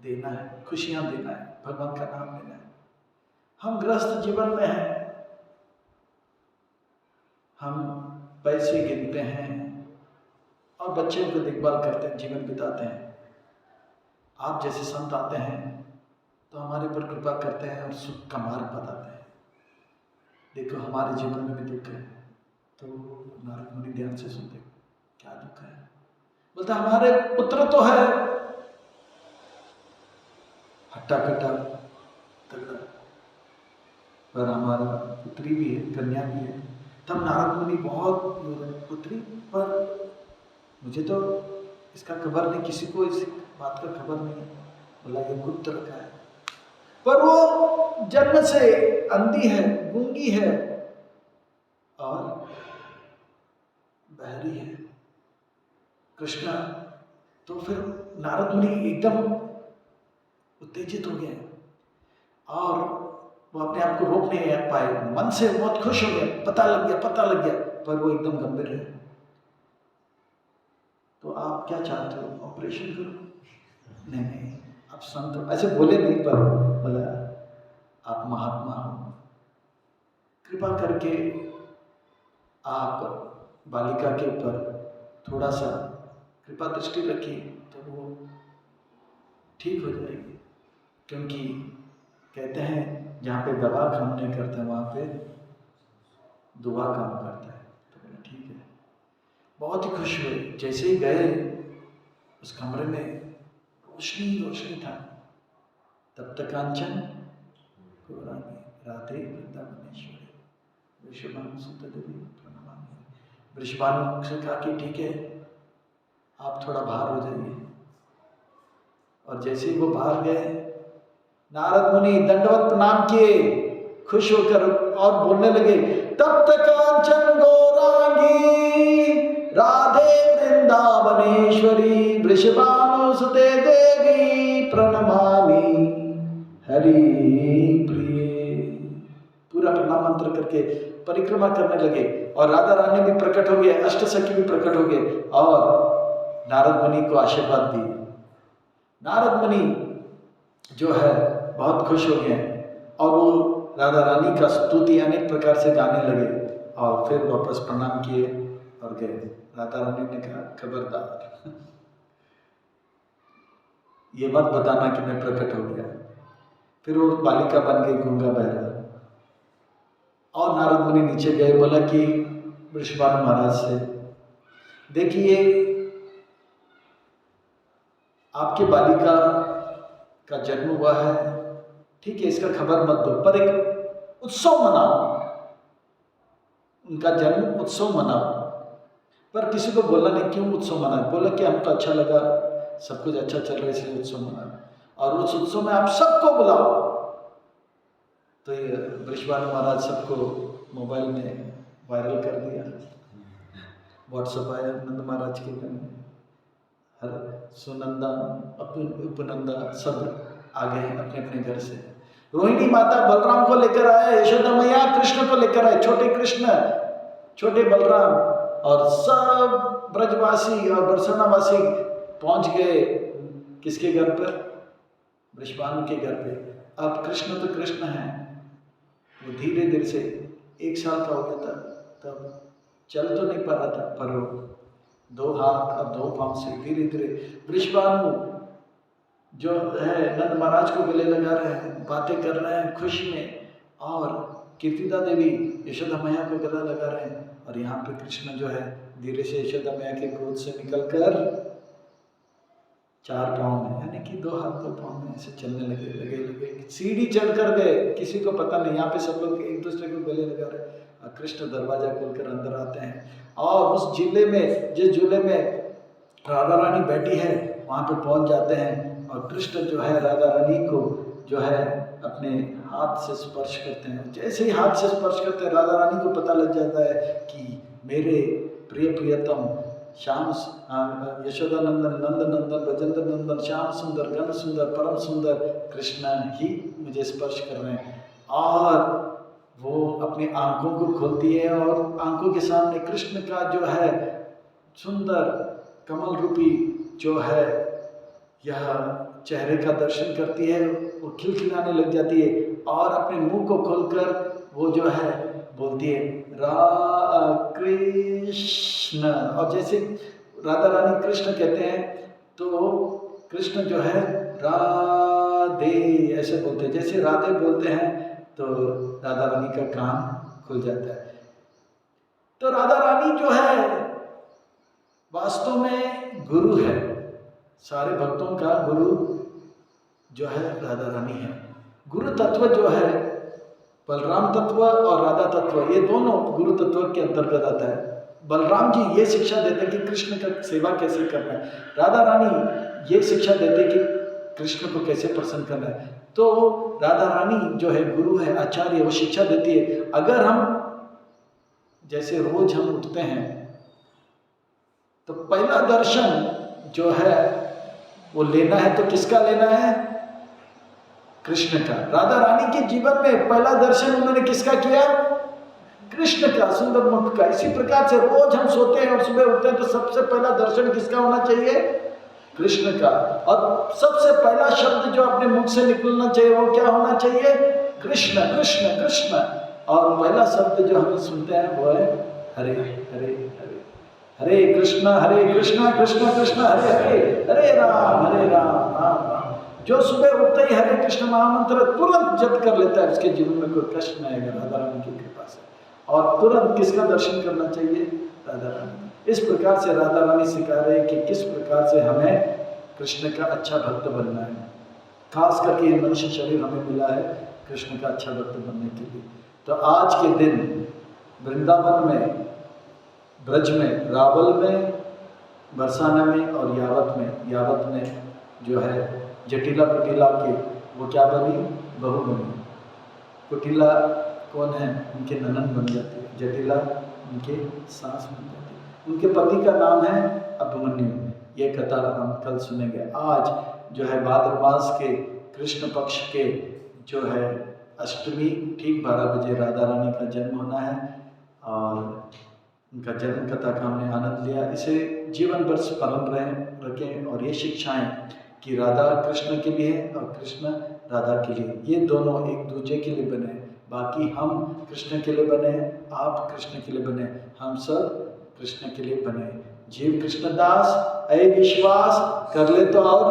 देना है, खुशियां देना है, भगवान का नाम लेना है। हम गृहस्थ जीवन में हैं, हम पैसे गिनते हैं और बच्चों को देखभाल करते हैं, जीवन बिताते हैं। आप जैसे संत आते हैं तो हमारे पर कृपा करते हैं और सुख का मार्ग बताते हैं। देखो हमारे जीवन में भी दुख है, तो नारद मुनि ध्यान से सुनते, क्या दुख है? बोलते हमारे पुत्र तो है हट्टा कट्टा तगड़ा, पर हमारा पुत्री भी है, कन्या भी है। तब नारद मुनि बहुत पुत्री, पर मुझे तो इसका खबर नहीं, किसी को इस बात का खबर नहीं है। बोला ये गुप्त रखा है, पर वो जन्म से अंधी है, गूंगी है और बहरी है कृष्णा। तो फिर नारद मुनि एकदम उत्तेजित हो गए और वो अपने आप को रोक नहीं पाए, मन से बहुत खुश हो गए, पता लग गया, पर वो एकदम गंभीर है। तो आप क्या चाहते हो, ऑपरेशन करो? नहीं, आप संत हो, ऐसे बोले नहीं, पर बोला आप महात्मा हो, कृपा करके आप बालिका के ऊपर थोड़ा सा कृपा दृष्टि रखिए तो वो ठीक हो जाएगी। क्योंकि कहते हैं जहाँ पे दवा काम नहीं करता वहाँ पे दुआ काम करता है। तो बोला ठीक है। बहुत ही खुश हुए। जैसे ही गए उस कमरे में रोशनी था। तब तक कांचन गौरांगी राधे वृंदावनेश्वरी वृषभानु सुत देवी प्रणमामि। वृषभानु से कहा कि ठीक है आप थोड़ा बाहर हो जाइए। और जैसे ही वो बाहर गए, नारद मुनि दंडवत प्रणाम किए, खुश होकर और बोलने लगे, तप्त कांचन गौरांगी राधे वृंदावनेश्वरी वृषभानुसुते देवी प्रणमामि हरि प्रिय। पूरा प्रणाम मंत्र करके परिक्रमा करने लगे और राधा रानी भी प्रकट हो गए, अष्टसखी भी प्रकट हो गए और नारद मुनि को आशीर्वाद दिए। नारद मुनि जो है बहुत खुश हो गए और वो राधा रानी का स्तुति अनेक प्रकार से गाने लगे और फिर वापस प्रणाम किए और गए। राधा रानी ने कहा, खबरदार ये मत बताना कि मैं प्रकट हो गया। फिर वो बालिका बन गई, गूंगा बहरा। और नारद मुनि नीचे गए, बोला कि वृषभानु महाराज से, देखिए आपके बालिका का जन्म हुआ है, ठीक है, इसका खबर मत दो, पर एक उत्सव मनाओ, उनका जन्म उत्सव मनाओ। पर किसी को बोलना नहीं क्यों उत्सव मनाए। बोला कि हमको अच्छा लगा, सब कुछ अच्छा चल रहा है इसलिए उत्सव मनाए, और उस उत्सव में आप सबको बुलाओ। तो ये वृषभानु महाराज सबको मोबाइल में वायरल कर दिया। व्हाट्सएप आया नंद महाराज के घर में, हर सुनंदा उपनंदा सब आ गए अपने अपने घर से। रोहिणी माता बलराम को लेकर आए, यशोदा मैया कृष्ण को लेकर आए, छोटे कृष्ण छोटे बलराम, और सब ब्रजवासी और बरसानावासी पहुंच गए किसके घर पर? वृषभानु के घर पे। अब कृष्ण तो कृष्ण है, वो धीरे धीरे से 1 साल का हो गया था, तब चल तो नहीं पा रहा था, पर वो 2 हाथ और 2 पांव से धीरे धीरे वृषभानु जो है नंद महाराज को गले लगा रहे हैं, बातें कर रहे हैं खुशी में, और कीर्तिदा देवी यशोदा मैया को गला लगा रहे हैं। और यहाँ पे कृष्ण जो है धीरे से यशोदा मैया के गोद से निकलकर 4 पाँव में, यानी कि 2 हाथ 2 पाँव में ऐसे चलने लगे। सीढ़ी चढ़ कर गए, किसी को पता नहीं। यहाँ पे सब लोग एक दूसरे को गले लगा रहे हैं और कृष्ण दरवाजा खोलकर अंदर आते हैं और उस जिले में, जिस झूले में राधा रानी बैठी है, वहाँ पे पहुँच जाते हैं। और कृष्ण जो है राधा रानी को जो है अपने हाथ से स्पर्श करते हैं। जैसे ही हाथ से स्पर्श करते हैं, राधा रानी को पता लग जाता है कि मेरे प्रियतम श्याम यशोदा नंदन नंद नंदन ब्रजेंद्र नंदन श्याम सुंदर घन सुंदर परम सुंदर कृष्ण ही मुझे स्पर्श कर रहे हैं। और वो अपनी आंखों को खोलती है और आंखों के सामने कृष्ण का जो है सुंदर कमल रूपी जो है यह चेहरे का दर्शन करती है। वो खिलखिलाने लग जाती है और अपने मुंह को खोलकर वो जो है बोलती है कृष्ण। और जैसे राधा रानी कृष्ण कहते हैं तो कृष्ण जो है राधे ऐसे बोलते हैं। जैसे राधे बोलते हैं तो राधा रानी का कान खुल जाता है। तो राधा रानी जो है वास्तव में गुरु है, सारे भक्तों का गुरु जो है राधा रानी है। गुरु तत्व जो है बलराम तत्व और राधा तत्व, ये दोनों गुरु तत्व के अंतर्गत आता है। बलराम जी ये शिक्षा देते कि कृष्ण का सेवा कैसे करना है, राधा रानी ये शिक्षा देते कि कृष्ण को कैसे प्रसन्न करना है। तो राधा रानी जो है गुरु है, आचार्य, वो शिक्षा देती है। अगर हम जैसे रोज हम उठते हैं तो पहला दर्शन जो है वो लेना है, तो किसका लेना है? कृष्ण का। राधा रानी के जीवन में पहला दर्शन उन्होंने किसका किया? कृष्ण का, सुंदर मुख का। इसी प्रकार से रोज हम सोते हैं और सुबह उठते हैं तो सबसे पहला दर्शन किसका होना चाहिए? कृष्ण का। और सबसे पहला शब्द जो अपने मुख से निकलना चाहिए वो क्या होना चाहिए? कृष्ण कृष्ण कृष्ण। और पहला शब्द जो हम सुनते हैं वो है हरे हरे हरे, हरे कृष्ण कृष्ण कृष्ण हरे हरे, हरे राम राम राम। जो सुबह उठते ही हरे कृष्ण महामंत्र तुरंत जप कर लेता है, उसके जीवन में कोई कष्ट नहीं आएगा राधा रानी की कृपा से। और तुरंत किसका दर्शन करना चाहिए? राधा रानी। इस प्रकार से राधा रानी सिखा रहे हैं कि किस प्रकार से हमें कृष्ण का अच्छा भक्त बनना है। खास करके ये मनुष्य शरीर हमें मिला है कृष्ण का अच्छा भक्त बनने के लिए। तो आज के दिन वृंदावन में, ब्रज में, रावल में, बरसाना में और यावत में जो है जटिला कुटिला के वो क्या बनी, बहू बनी। कुटिला कौन है, उनके ननद बन जाती है, जटिला उनके सास बन जाती है। उनके पति का नाम है अभिमन्यु। ये कथा हम कल सुनेंगे। आज जो है भाद्र मास के कृष्ण पक्ष के जो है अष्टमी, ठीक 12 बजे राधा रानी का जन्म होना है और उनका जन्म कथा का हमने आनंद लिया। इसे जीवन भर स्मरण रखें और ये शिक्षाएं कि राधा कृष्ण के लिए और कृष्ण राधा के लिए, ये दोनों एक दूसरे के लिए बने। बाकी हम कृष्ण के लिए बने, आप कृष्ण के लिए बने, हम सब कृष्ण के लिए बने। जीव कृष्णदास ऐ विश्वास कर ले तो और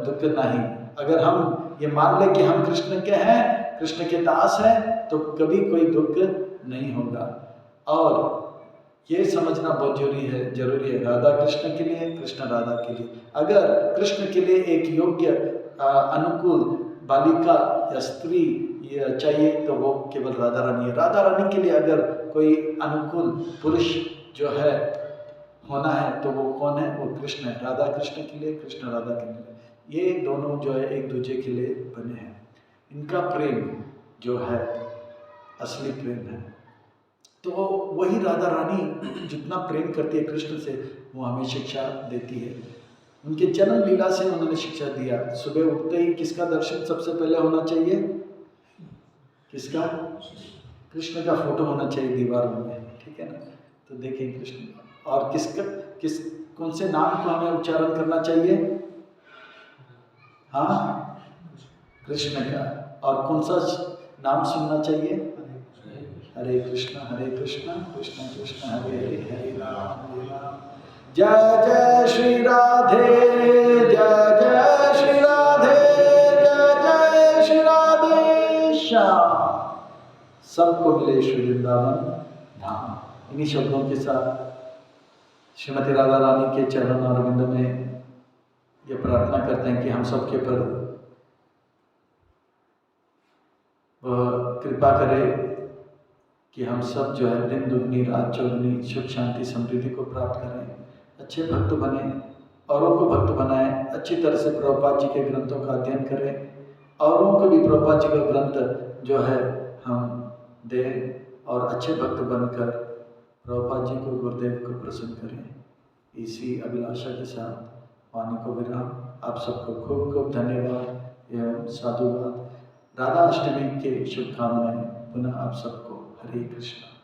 दुख नहीं। अगर हम ये मान ले कि हम कृष्ण के हैं, कृष्ण के दास हैं, तो कभी कोई दुख नहीं होगा। और ये समझना बहुत जरूरी है राधा कृष्ण के लिए, कृष्ण राधा के लिए। अगर कृष्ण के लिए एक योग्य अनुकूल बालिका या स्त्री चाहिए तो वो केवल राधा रानी है। राधा रानी के लिए अगर कोई अनुकूल पुरुष जो है होना है तो वो कौन है, वो कृष्ण है। राधा कृष्ण के लिए, कृष्ण राधा के लिए, ये दोनों जो है एक दूसरे के लिए बने हैं। इनका प्रेम जो है असली प्रेम है। तो वही राधा रानी जितना प्रेम करती है कृष्ण से, वो हमें शिक्षा देती है। उनके जन्म लीला से उन्होंने शिक्षा दिया। सुबह उठते ही किसका दर्शन सबसे पहले होना चाहिए, किसका, कृष्ण का फोटो होना चाहिए दीवारों में, ठीक है ना। तो देखिए कृष्ण का, और किस कौन से नाम को हमें उच्चारण करना चाहिए, हाँ कृष्ण का। और कौन सा नाम सुनना चाहिए, हरे कृष्ण कृष्ण कृष्ण हरे हरे, हरे राम जय जय श्री राधे, जय जय श्री राधे, जय जय श्री राधे श्याम। सबको मिले श्री वृंदावन धाम। इन्हीं शब्दों के साथ श्रीमती राधा रानी के चरण और अरविंद में ये प्रार्थना करते हैं कि हम सबके पर वह कृपा करे कि हम सब जो है दिन दुगनी रात चौगुनी सुख शांति समृद्धि को प्राप्त करें, अच्छे भक्त बने, औरों को भक्त बनाएं, अच्छी तरह से प्रभुपाद जी के ग्रंथों का अध्ययन करें, औरों को भी प्रभुपाद जी का ग्रंथ जो है हम दें और अच्छे भक्त बनकर प्रभुपाद जी को, गुरुदेव को प्रसन्न करें। इसी अभिलाषा के साथ वाणी को विराम। आप सबको खूब खूब धन्यवाद एवं साधुवाद। राधा अष्टमी के शुभकामनाएं पुनः आप सबको। हरे कृष्ण।